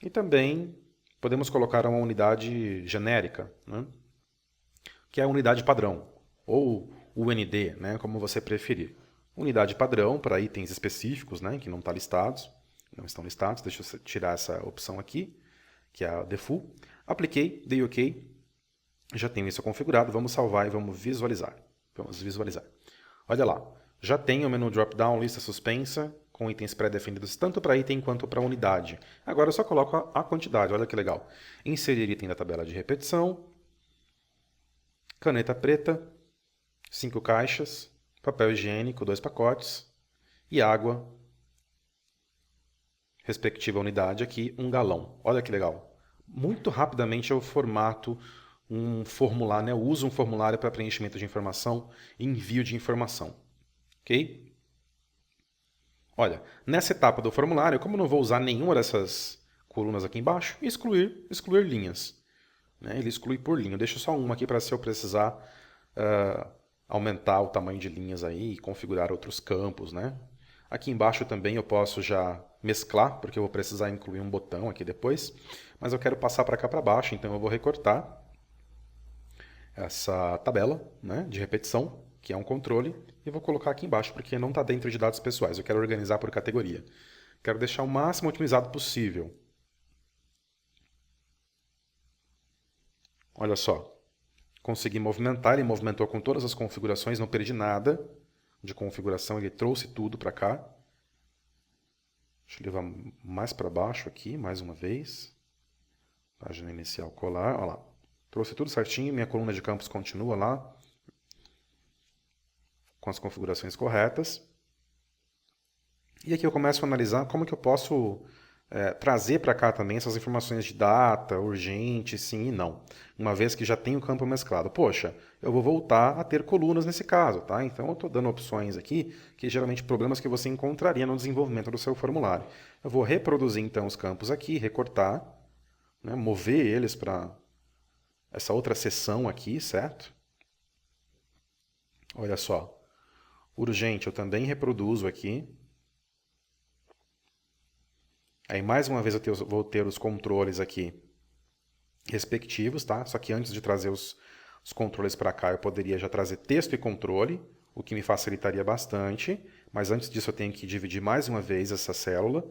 E também podemos colocar uma unidade genérica, né? Que é a unidade padrão, ou UND, né? Como você preferir. Unidade padrão para itens específicos, né? Que não estão listados. Não estão listados. Deixa eu tirar essa opção aqui, que é a default. Apliquei, dei OK. Já tenho isso configurado. Vamos salvar e vamos visualizar. Vamos visualizar. Olha lá. Já tenho o menu drop-down, lista suspensa, com itens pré-definidos tanto para item quanto para unidade. Agora eu só coloco a quantidade, olha que legal. Inserir item da tabela de repetição, caneta preta, 5 caixas, papel higiênico, 2 pacotes, e água, respectiva unidade aqui, 1 galão. Olha que legal. Muito rapidamente eu formato um formulário, né? Eu uso um formulário para preenchimento de informação e envio de informação. Ok? Olha, nessa etapa do formulário, como eu não vou usar nenhuma dessas colunas aqui embaixo, excluir linhas. Né? Ele exclui por linha. Eu deixo só uma aqui para se eu precisar aumentar o tamanho de linhas aí e configurar outros campos. Né? Aqui embaixo também eu posso já mesclar, porque eu vou precisar incluir um botão aqui depois. Mas eu quero passar para cá para baixo, então eu vou recortar essa tabela, né, de repetição, que é um controle, e vou colocar aqui embaixo, porque não está dentro de dados pessoais. Eu quero organizar por categoria. Quero deixar o máximo otimizado possível. Olha só. Consegui movimentar, ele movimentou com todas as configurações, não perdi nada de configuração, ele trouxe tudo para cá. Deixa eu levar mais para baixo aqui, mais uma vez. Página inicial colar, olha lá. Trouxe tudo certinho, minha coluna de campos continua lá, com as configurações corretas. E aqui eu começo a analisar como que eu posso trazer para cá também essas informações de data, urgente, sim e não. Uma vez que já tem o campo mesclado. Poxa, eu vou voltar a ter colunas nesse caso, tá? Então eu estou dando opções aqui, que geralmente problemas que você encontraria no desenvolvimento do seu formulário. Eu vou reproduzir então os campos aqui, recortar, né, mover eles para essa outra seção aqui, certo? Olha só. Urgente eu também reproduzo aqui. Aí mais uma vez eu vou ter os controles aqui respectivos, tá? Só que antes de trazer os controles para cá, eu poderia já trazer texto e controle, o que me facilitaria bastante. Mas antes disso eu tenho que dividir mais uma vez essa célula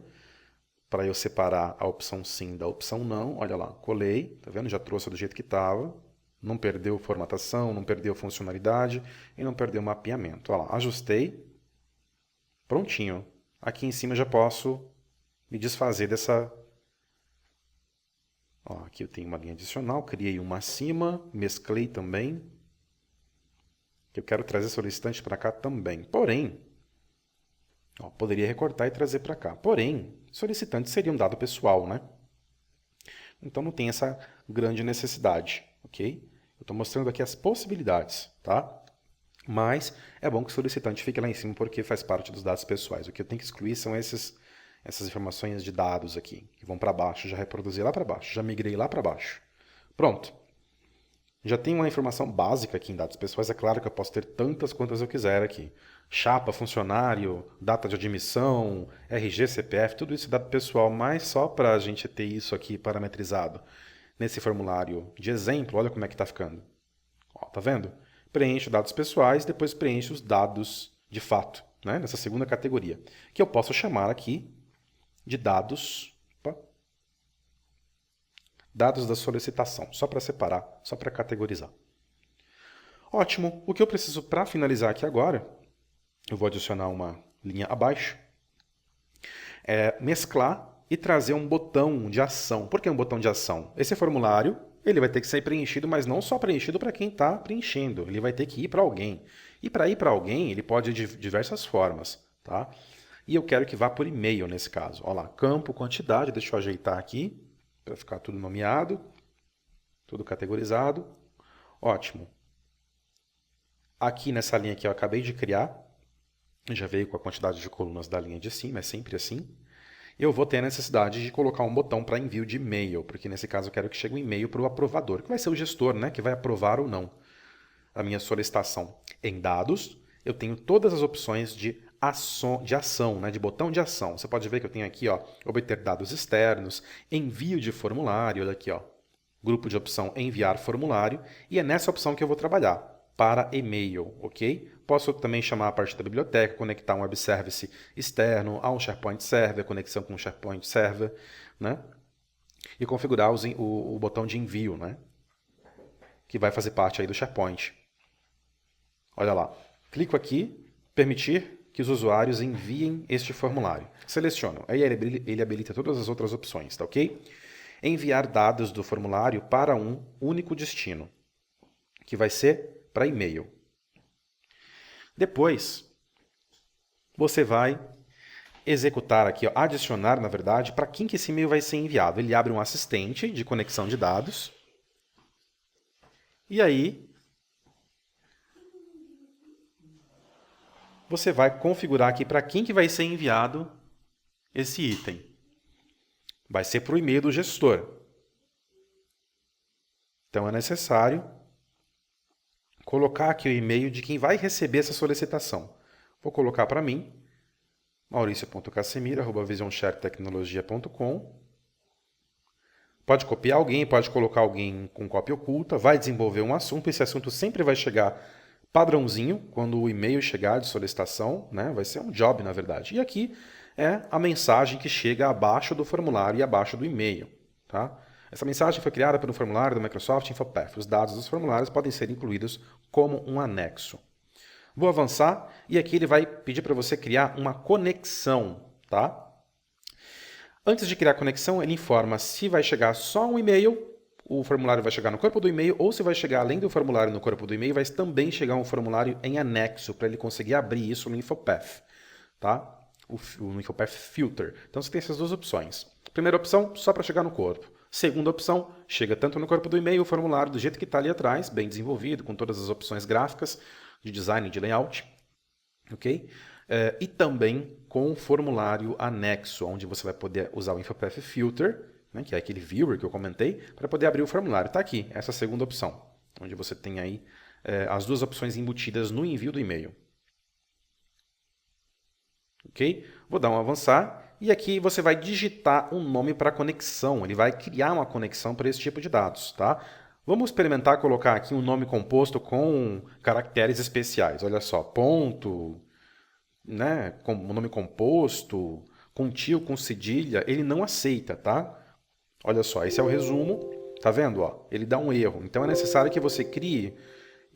para eu separar a opção sim da opção não. Olha lá, colei, tá vendo? Já trouxe do jeito que estava. Não perdeu formatação, não perdeu funcionalidade e não perdeu mapeamento. Olha lá, ajustei. Prontinho. Aqui em cima eu já posso me desfazer dessa... Ó, aqui eu tenho uma linha adicional, criei uma acima, mesclei também. Eu quero trazer solicitante para cá também. Porém, ó, poderia recortar e trazer para cá. Porém, solicitante seria um dado pessoal, né? Então não tem essa grande necessidade, ok? Eu estou mostrando aqui as possibilidades, tá? Mas é bom que o solicitante fique lá em cima porque faz parte dos dados pessoais. O que eu tenho que excluir são essas informações de dados aqui, que vão para baixo. Já reproduzi lá para baixo, já migrei lá para baixo. Pronto. Já tenho uma informação básica aqui em dados pessoais. É claro que eu posso ter tantas quantas eu quiser aqui. Chapa, funcionário, data de admissão, RG, CPF, tudo isso é dado pessoal, mas só para a gente ter isso aqui parametrizado. Nesse formulário de exemplo, olha como é que está ficando. Ó, tá vendo? Preencho dados pessoais, depois preencho os dados de fato, né? Nessa segunda categoria, que eu posso chamar aqui de dados, dados da solicitação, só para separar, só para categorizar. Ótimo, o que eu preciso para finalizar aqui agora, eu vou adicionar uma linha abaixo, é mesclar e trazer um botão de ação. Por que um botão de ação? Esse formulário ele vai ter que ser preenchido, mas não só preenchido para quem está preenchendo, ele vai ter que ir para alguém. E para ir para alguém, ele pode ir de diversas formas, tá? E eu quero que vá por e-mail nesse caso. Olha lá, campo, quantidade, deixa eu ajeitar aqui, para ficar tudo nomeado, tudo categorizado. Ótimo. Aqui nessa linha que eu acabei de criar, já veio com a quantidade de colunas da linha de cima, é sempre assim. Eu vou ter a necessidade de colocar um botão para envio de e-mail, porque nesse caso eu quero que chegue um e-mail para o aprovador, que vai ser o gestor, né, que vai aprovar ou não a minha solicitação. Em dados, eu tenho todas as opções de ação, né, de botão de ação. Você pode ver que eu tenho aqui, ó, obter dados externos, envio de formulário, olha aqui, ó, grupo de opção enviar formulário, e é nessa opção que eu vou trabalhar, para e-mail, ok? Posso também chamar a parte da biblioteca, conectar um web service externo a um SharePoint Server, conexão com um SharePoint Server, né? E configurar o botão de envio, né? Que vai fazer parte aí do SharePoint. Olha lá, clico aqui, permitir que os usuários enviem este formulário. Seleciono, aí ele habilita todas as outras opções, tá ok? Enviar dados do formulário para um único destino, que vai ser para e-mail. Depois, você vai executar aqui, ó, adicionar, na verdade, para quem que esse e-mail vai ser enviado. Ele abre um assistente de conexão de dados. E aí, você vai configurar aqui para quem que vai ser enviado esse item. Vai ser para o e-mail do gestor. Então, é necessário colocar aqui o e-mail de quem vai receber essa solicitação. Vou colocar para mim, mauricio.casemiro@visionsharetecnologia.com. Pode copiar alguém, pode colocar alguém com cópia oculta, vai desenvolver um assunto, esse assunto sempre vai chegar padrãozinho quando o e-mail chegar de solicitação, né? Vai ser um job, na verdade. E aqui é a mensagem que chega abaixo do formulário e abaixo do e-mail, tá? Essa mensagem foi criada pelo formulário do Microsoft InfoPath. Os dados dos formulários podem ser incluídos como um anexo. Vou avançar e aqui ele vai pedir para você criar uma conexão, tá? Antes de criar a conexão, ele informa se vai chegar só um e-mail, o formulário vai chegar no corpo do e-mail, ou se vai chegar além do formulário no corpo do e-mail, vai também chegar um formulário em anexo, para ele conseguir abrir isso no InfoPath, tá? no InfoPath Filter. Então você tem essas duas opções. Primeira opção, só para chegar no corpo. Segunda opção, chega tanto no corpo do e-mail, o formulário do jeito que está ali atrás, bem desenvolvido, com todas as opções gráficas, de design, de layout. Ok? E também com o formulário anexo, onde você vai poder usar o InfoPath Filter, né, que é aquele viewer que eu comentei, para poder abrir o formulário. Está aqui, essa segunda opção, onde você tem aí as duas opções embutidas no envio do e-mail. Ok? Vou dar um avançar. E aqui você vai digitar um nome para conexão. Ele vai criar uma conexão para esse tipo de dados. Tá? Vamos experimentar colocar aqui um nome composto com caracteres especiais. Olha só, ponto, né, com um nome composto, com tio, com cedilha. Ele não aceita, tá? Olha só, esse é o resumo. Tá vendo? Ó? Ele dá um erro. Então é necessário que você crie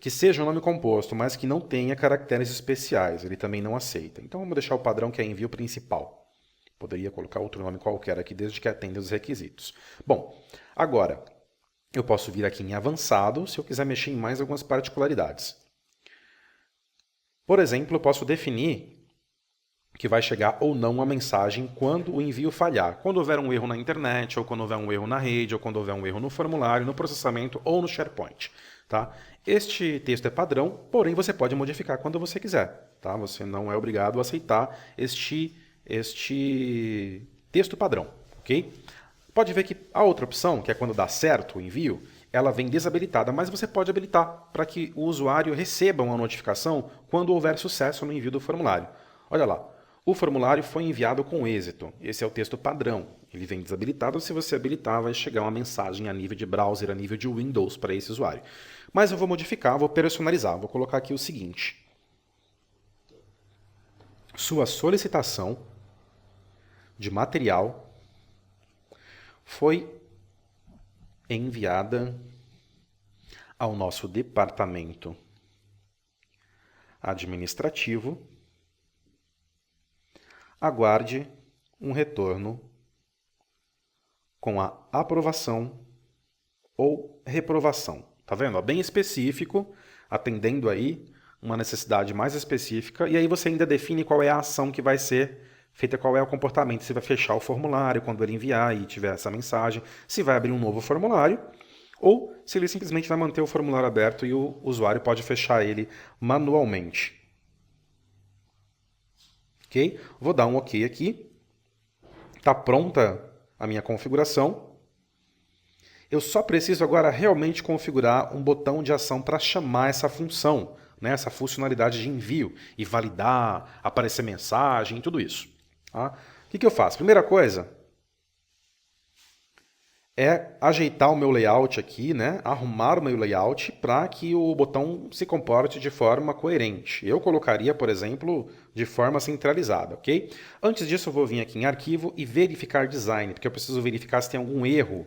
que seja um nome composto, mas que não tenha caracteres especiais. Ele também não aceita. Então vamos deixar o padrão que é envio principal. Poderia colocar outro nome qualquer aqui, desde que atenda os requisitos. Bom, agora eu posso vir aqui em avançado, se eu quiser mexer em mais algumas particularidades. Por exemplo, eu posso definir que vai chegar ou não uma mensagem quando o envio falhar. Quando houver um erro na internet, ou quando houver um erro na rede, ou quando houver um erro no formulário, no processamento ou no SharePoint. Tá? Este texto é padrão, porém você pode modificar quando você quiser. Tá? Você não é obrigado a aceitar este texto padrão. Okay? Pode ver que a outra opção, que é quando dá certo o envio, ela vem desabilitada, mas você pode habilitar para que o usuário receba uma notificação quando houver sucesso no envio do formulário. Olha lá, o formulário foi enviado com êxito. Esse é o texto padrão. Ele vem desabilitado. Se você habilitar, vai chegar uma mensagem a nível de browser, a nível de Windows para esse usuário. Mas eu vou modificar, vou personalizar. Vou colocar aqui o seguinte. Sua solicitação de material foi enviada ao nosso departamento administrativo. Aguarde um retorno com a aprovação ou reprovação. Tá vendo? Bem específico, atendendo aí uma necessidade mais específica, e aí você ainda define qual é a ação que vai ser feita, qual é o comportamento, se vai fechar o formulário quando ele enviar e tiver essa mensagem, se vai abrir um novo formulário, ou se ele simplesmente vai manter o formulário aberto e o usuário pode fechar ele manualmente. Ok? Vou dar um OK aqui. Está pronta a minha configuração. Eu só preciso agora realmente configurar um botão de ação para chamar essa função, né, essa funcionalidade de envio e validar, aparecer mensagem, tudo isso. Tá? O que eu faço? Primeira coisa é ajeitar o meu layout aqui, né, arrumar o meu layout para que o botão se comporte de forma coerente. Eu colocaria, por exemplo, de forma centralizada, ok? Antes disso, eu vou vir aqui em arquivo e verificar design, porque eu preciso verificar se tem algum erro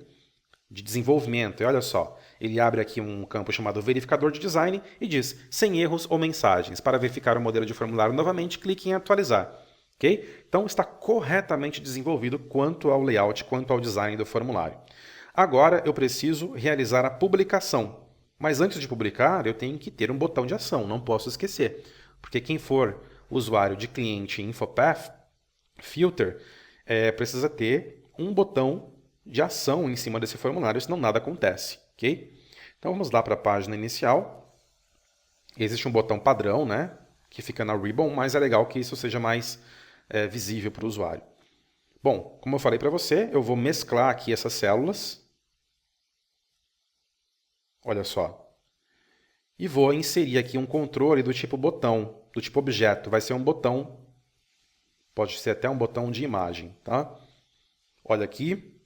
de desenvolvimento. E olha só, ele abre aqui um campo chamado verificador de design e diz sem erros ou mensagens. Para verificar o modelo de formulário novamente, clique em atualizar. Okay? Então está corretamente desenvolvido quanto ao layout, quanto ao design do formulário. Agora eu preciso realizar a publicação. Mas antes de publicar, eu tenho que ter um botão de ação, não posso esquecer. Porque quem for usuário de cliente InfoPath Filter precisa ter um botão de ação em cima desse formulário, senão nada acontece. Okay? Então vamos lá para a página inicial. Existe um botão padrão, né, que fica na ribbon, mas é legal que isso seja mais visível para o usuário. Bom, como eu falei para você, eu vou mesclar aqui essas células. Olha só. E vou inserir aqui um controle do tipo botão, do tipo objeto. Vai ser um botão, pode ser até um botão de imagem. Tá? Olha aqui.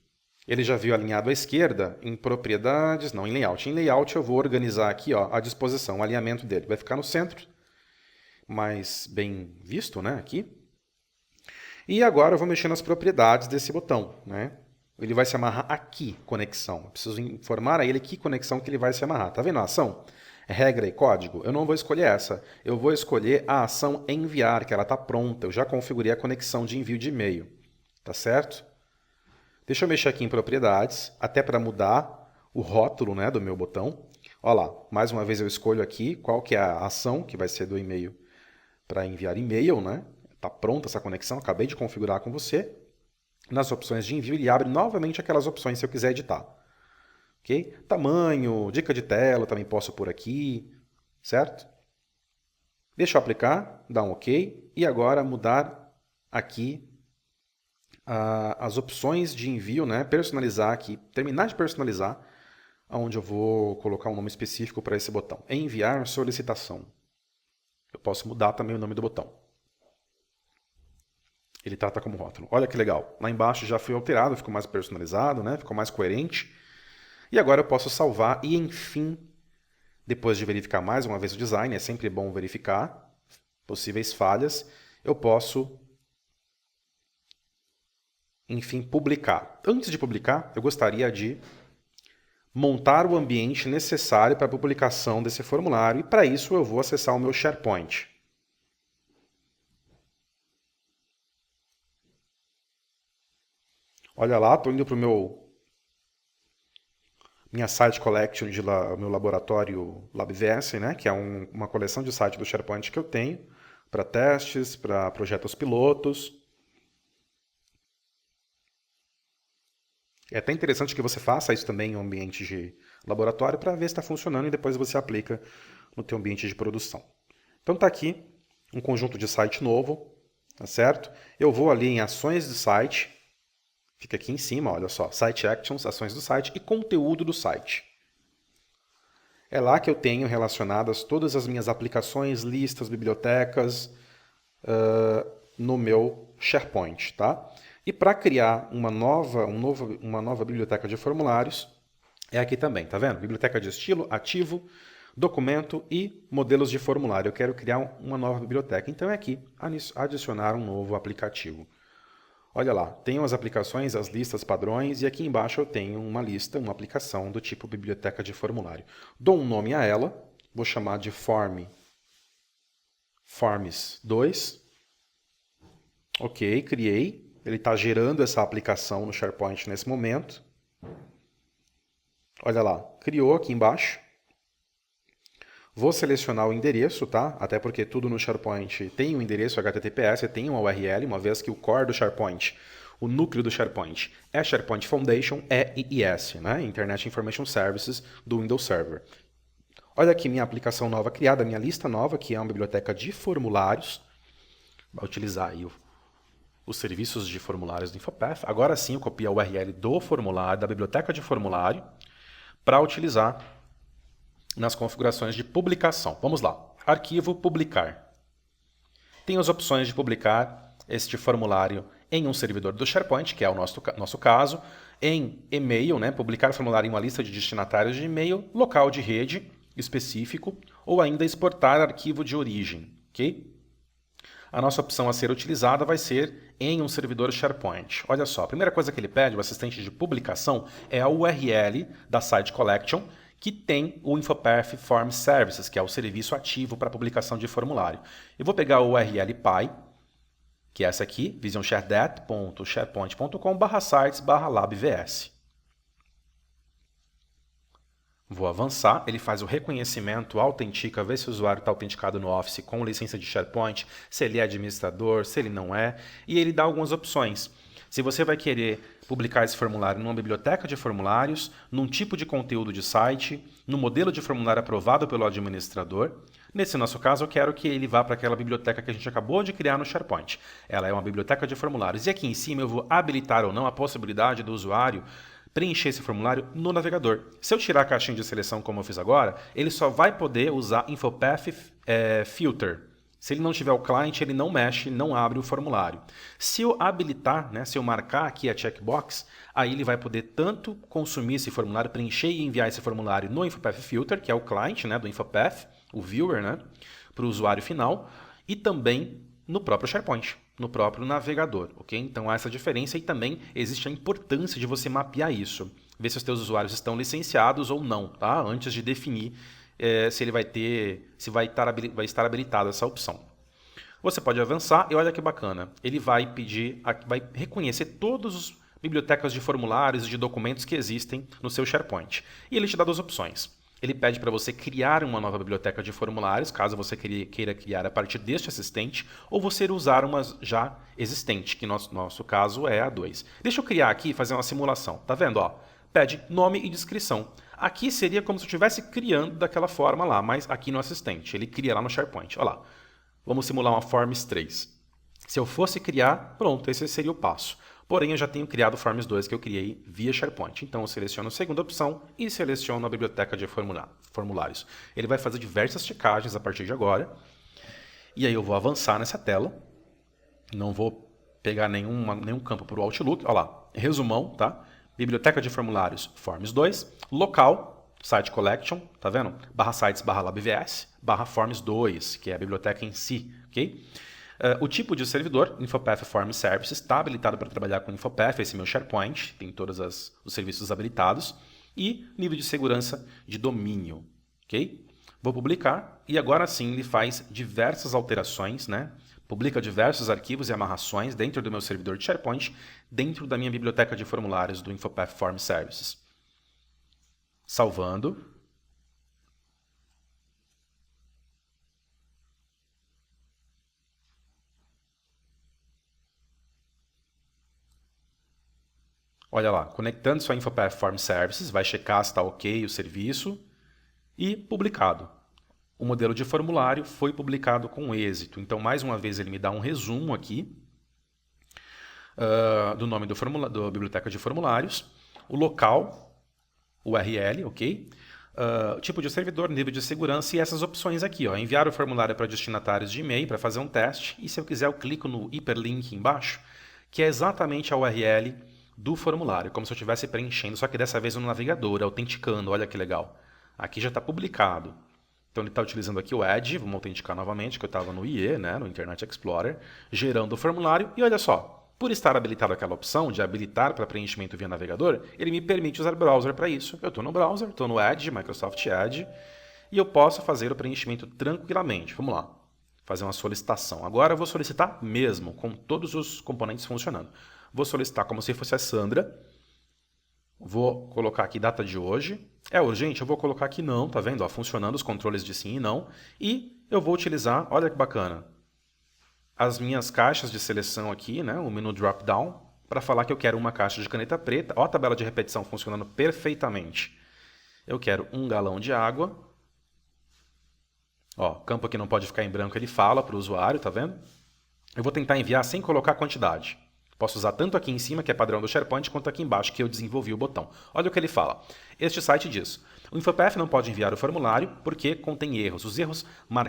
Ele já viu alinhado à esquerda, em propriedades, não, em layout. Em layout eu vou organizar aqui ó, a disposição, o alinhamento dele. Vai ficar no centro, mais bem visto, né, aqui. E agora eu vou mexer nas propriedades desse botão, né. Ele vai se amarrar aqui, conexão. Eu preciso informar a ele que conexão que ele vai se amarrar. Tá vendo a ação? Regra e código? Eu não vou escolher essa. Eu vou escolher a ação enviar, que ela está pronta. Eu já configurei a conexão de envio de e-mail. Tá certo? Deixa eu mexer aqui em propriedades, até para mudar o rótulo, né, do meu botão. Olha lá, mais uma vez eu escolho aqui qual que é a ação que vai ser do e-mail para enviar e-mail, né? Está pronta essa conexão, acabei de configurar com você. Nas opções de envio, ele abre novamente aquelas opções se eu quiser editar. Ok? Tamanho, dica de tela, também posso pôr aqui, certo? Deixa eu aplicar, dar um OK, e agora mudar aqui as opções de envio, né? Personalizar aqui, terminar de personalizar, onde eu vou colocar um nome específico para esse botão. Enviar solicitação. Eu posso mudar também o nome do botão. Ele trata como rótulo. Olha que legal. Lá embaixo já foi alterado, ficou mais personalizado, né? Ficou mais coerente. E agora eu posso salvar e, enfim, depois de verificar mais uma vez o design, é sempre bom verificar possíveis falhas, eu posso, enfim, publicar. Antes de publicar, eu gostaria de montar o ambiente necessário para a publicação desse formulário, e para isso eu vou acessar o meu SharePoint. Olha lá, estou indo para o minha Site Collection, meu laboratório LabVS, né, que é uma coleção de sites do SharePoint que eu tenho, para testes, para projetos pilotos. É até interessante que você faça isso também em um ambiente de laboratório para ver se está funcionando e depois você aplica no teu ambiente de produção. Então está aqui um conjunto de site novo, tá certo? Eu vou ali em ações do site, fica aqui em cima, olha só, Site Actions, ações do site e conteúdo do site. É lá que eu tenho relacionadas todas as minhas aplicações, listas, bibliotecas no meu SharePoint, tá? E para criar uma nova biblioteca de formulários, é aqui também, tá vendo? Biblioteca de estilo, ativo, documento e modelos de formulário. Eu quero criar uma nova biblioteca. Então é aqui, adicionar um novo aplicativo. Olha lá, tenho as aplicações, as listas padrões, e aqui embaixo eu tenho uma lista, uma aplicação do tipo biblioteca de formulário. Dou um nome a ela, vou chamar de Forms 2. Ok, criei. Ele está gerando essa aplicação no SharePoint nesse momento. Olha lá, criou aqui embaixo. Vou selecionar o endereço, tá? Até porque tudo no SharePoint tem um endereço HTTPS, tem uma URL, uma vez que o core do SharePoint, o núcleo do SharePoint, é SharePoint Foundation, EIS, né? Internet Information Services do Windows Server. Olha aqui minha aplicação nova criada, minha lista nova, que é uma biblioteca de formulários. Vai utilizar aí os serviços de formulários do Infopath. Agora sim eu copio a URL do formulário, da biblioteca de formulário, para utilizar nas configurações de publicação. Vamos lá. Arquivo, publicar. Tem as opções de publicar este formulário em um servidor do SharePoint, que é o nosso caso, em e-mail, né? Publicar formulário em uma lista de destinatários de e-mail, local de rede específico, ou ainda exportar arquivo de origem. Ok? A nossa opção a ser utilizada vai ser em um servidor SharePoint. Olha só, a primeira coisa que ele pede, o assistente de publicação, é a URL da Site Collection, que tem o Infopath Form Services, que é o serviço ativo para publicação de formulário. Eu vou pegar o URL PY, que é essa aqui, visionsharedat.sharepoint.com/sites/labvs. Vou avançar, ele faz o reconhecimento, autentica, vê se o usuário está autenticado no Office com licença de SharePoint, se ele é administrador, se ele não é, e ele dá algumas opções. Se você vai querer publicar esse formulário numa biblioteca de formulários, num tipo de conteúdo de site, no modelo de formulário aprovado pelo administrador. Nesse nosso caso, eu quero que ele vá para aquela biblioteca que a gente acabou de criar no SharePoint. Ela é uma biblioteca de formulários. E aqui em cima eu vou habilitar ou não a possibilidade do usuário preencher esse formulário no navegador. Se eu tirar a caixinha de seleção como eu fiz agora, ele só vai poder usar Infopath Filter. Se ele não tiver o client, ele não mexe, não abre o formulário. Se eu habilitar, né, se eu marcar aqui a checkbox, aí ele vai poder tanto consumir esse formulário, preencher e enviar esse formulário no Infopath Filter, que é o client, né, do Infopath, o viewer, né, para o usuário final, e também no próprio SharePoint, no próprio navegador, ok? Então há essa diferença e também existe a importância de você mapear isso, ver se os teus usuários estão licenciados ou não, tá? Antes de definir se ele vai estar habilitada essa opção. Você pode avançar e olha que bacana, ele vai reconhecer todas as bibliotecas de formulários e de documentos que existem no seu SharePoint. E ele te dá duas opções. ele pede para você criar uma nova biblioteca de formulários, caso você queira criar a partir deste assistente, ou você usar uma já existente, que no nosso caso é a 2. Deixa eu criar aqui e fazer uma simulação. Tá vendo? Ó, pede nome e descrição. Aqui seria como se eu estivesse criando daquela forma lá, mas aqui no assistente. Ele cria lá no SharePoint. Olha lá. Vamos simular uma Forms 3. Se eu fosse criar, pronto, esse seria o passo. Porém, eu já tenho criado o Forms 2 que eu criei via SharePoint. Então, eu seleciono a segunda opção e seleciono a biblioteca de formulários. Ele vai fazer diversas checagens a partir de agora. E aí eu vou avançar nessa tela. Não vou pegar nenhum campo para o Outlook. Olha lá, resumão, tá? Biblioteca de formulários, Forms 2. Local, Site Collection, tá vendo? /sites/labvs, /forms 2, que é a biblioteca em si, ok? O tipo de servidor, Infopath Form Services, está habilitado para trabalhar com Infopath, esse é meu SharePoint, tem todos os serviços habilitados. E nível de segurança de domínio, ok? Vou publicar e agora sim ele faz diversas alterações, né? Publica diversos arquivos e amarrações dentro do meu servidor de SharePoint, dentro da minha biblioteca de formulários do Infopath Form Services. Salvando. Olha lá, conectando sua Infopath Form Services, vai checar se está ok o serviço e publicado. O modelo de formulário foi publicado com êxito. Então, mais uma vez, ele me dá um resumo aqui do nome da biblioteca de formulários, o local, URL, ok? Tipo de servidor, nível de segurança e essas opções aqui. Ó, enviar o formulário para destinatários de e-mail para fazer um teste. E se eu quiser, eu clico no hiperlink embaixo, que é exatamente a URL do formulário, como se eu estivesse preenchendo, só que dessa vez no navegador, autenticando. Olha que legal. Aqui já está publicado. Então ele está utilizando aqui o Edge, vamos autenticar novamente, que eu estava no IE, né, no Internet Explorer, gerando o formulário. E olha só, por estar habilitado aquela opção de habilitar para preenchimento via navegador, ele me permite usar browser para isso. Eu estou no browser, estou no Edge, Microsoft Edge, e eu posso fazer o preenchimento tranquilamente. Vamos lá, fazer uma solicitação. Agora eu vou solicitar mesmo, com todos os componentes funcionando. Vou solicitar como se fosse a Sandra. Vou colocar aqui data de hoje. É urgente? Eu vou colocar aqui não, tá vendo? Ó, funcionando os controles de sim e não. E eu vou utilizar, olha que bacana, as minhas caixas de seleção aqui, né? O menu drop-down, para falar que eu quero uma caixa de caneta preta. Ó a tabela de repetição funcionando perfeitamente. Eu quero 1 galão de água. Ó, campo que não pode ficar em branco, ele fala para o usuário, tá vendo? Eu vou tentar enviar sem colocar a quantidade. Posso usar tanto aqui em cima, que é padrão do SharePoint, quanto aqui embaixo, que eu desenvolvi o botão. Olha o que ele fala. Este site diz: o Infopath não pode enviar o formulário porque contém erros. Os erros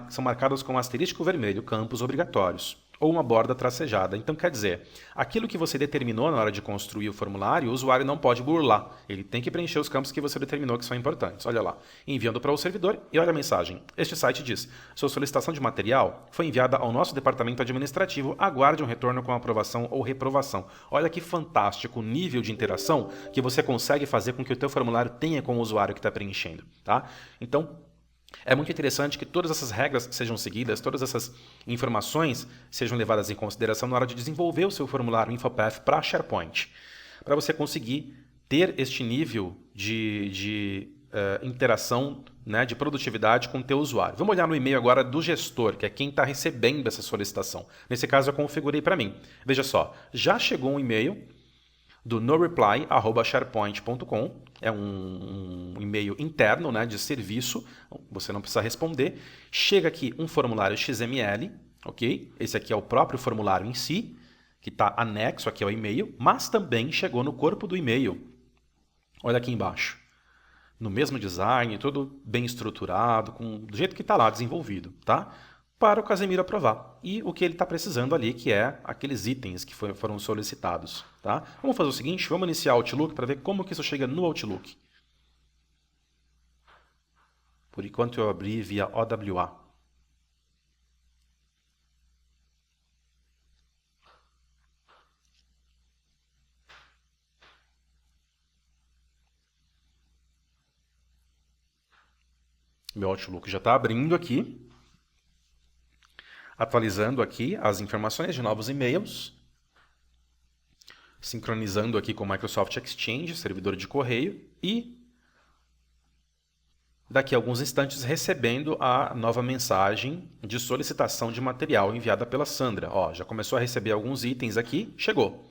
são marcados com um asterisco vermelho, campos obrigatórios, ou uma borda tracejada. Então, quer dizer, aquilo que você determinou na hora de construir o formulário, o usuário não pode burlar. Ele tem que preencher os campos que você determinou que são importantes. Olha lá, enviando para o servidor e olha a mensagem. Este site diz: sua solicitação de material foi enviada ao nosso departamento administrativo. Aguarde um retorno com aprovação ou reprovação. Olha que fantástico o nível de interação que você consegue fazer com que o teu formulário tenha com o usuário que está preenchendo, tá? Então, é muito interessante que todas essas regras sejam seguidas, todas essas informações sejam levadas em consideração na hora de desenvolver o seu formulário Infopath para SharePoint, para você conseguir ter este nível de interação, né, de produtividade com o teu usuário. Vamos olhar no e-mail agora do gestor, que é quem está recebendo essa solicitação. Nesse caso, eu configurei para mim. Veja só, já chegou um e-mail do noreply@sharepoint.com, é um e-mail interno, né, de serviço, você não precisa responder. Chega aqui um formulário XML, ok? Esse aqui é o próprio formulário em si, que está anexo aqui ao e-mail, mas também chegou no corpo do e-mail. Olha aqui embaixo. No mesmo design, tudo bem estruturado, do jeito que está lá desenvolvido, tá? Para o Casemiro aprovar. E o que ele está precisando ali, que é aqueles itens que foram solicitados. Tá? Vamos fazer o seguinte, vamos iniciar o Outlook para ver como que isso chega no Outlook. Por enquanto eu abri via OWA. Meu Outlook já está abrindo aqui. Atualizando aqui as informações de novos e-mails. Sincronizando aqui com o Microsoft Exchange, servidor de correio. E daqui a alguns instantes recebendo a nova mensagem de solicitação de material enviada pela Sandra. Ó, já começou a receber alguns itens aqui, chegou.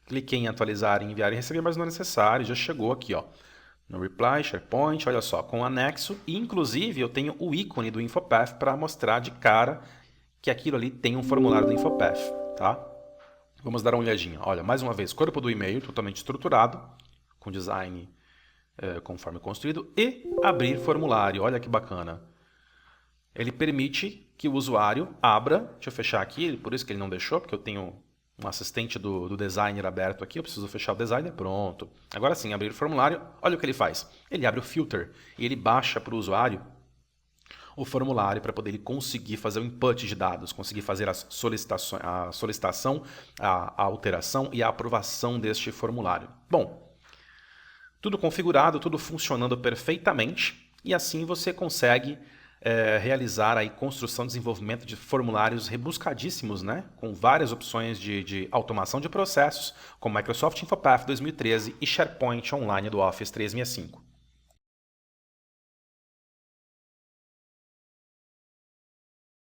Cliquei em atualizar, enviar e receber, mas não é necessário, já chegou aqui, ó. No reply, SharePoint, olha só, com anexo, e inclusive eu tenho o ícone do Infopath para mostrar de cara que aquilo ali tem um formulário do Infopath, tá? Vamos dar uma olhadinha. Olha, mais uma vez, corpo do e-mail totalmente estruturado, com design conforme construído, e abrir formulário. Olha que bacana. Ele permite que o usuário abra, deixa eu fechar aqui, por isso que ele não deixou, porque eu tenho um assistente do designer aberto aqui, eu preciso fechar o designer, pronto. Agora sim, abrir o formulário, olha o que ele faz. Ele abre o filter e ele baixa para o usuário o formulário para poder ele conseguir fazer o input de dados, conseguir fazer a solicitação, a alteração e a aprovação deste formulário. Bom, tudo configurado, tudo funcionando perfeitamente, e assim você consegue realizar aí construção e desenvolvimento de formulários rebuscadíssimos, né? Com várias opções de automação de processos, como Microsoft Infopath 2013 e SharePoint Online do Office 365.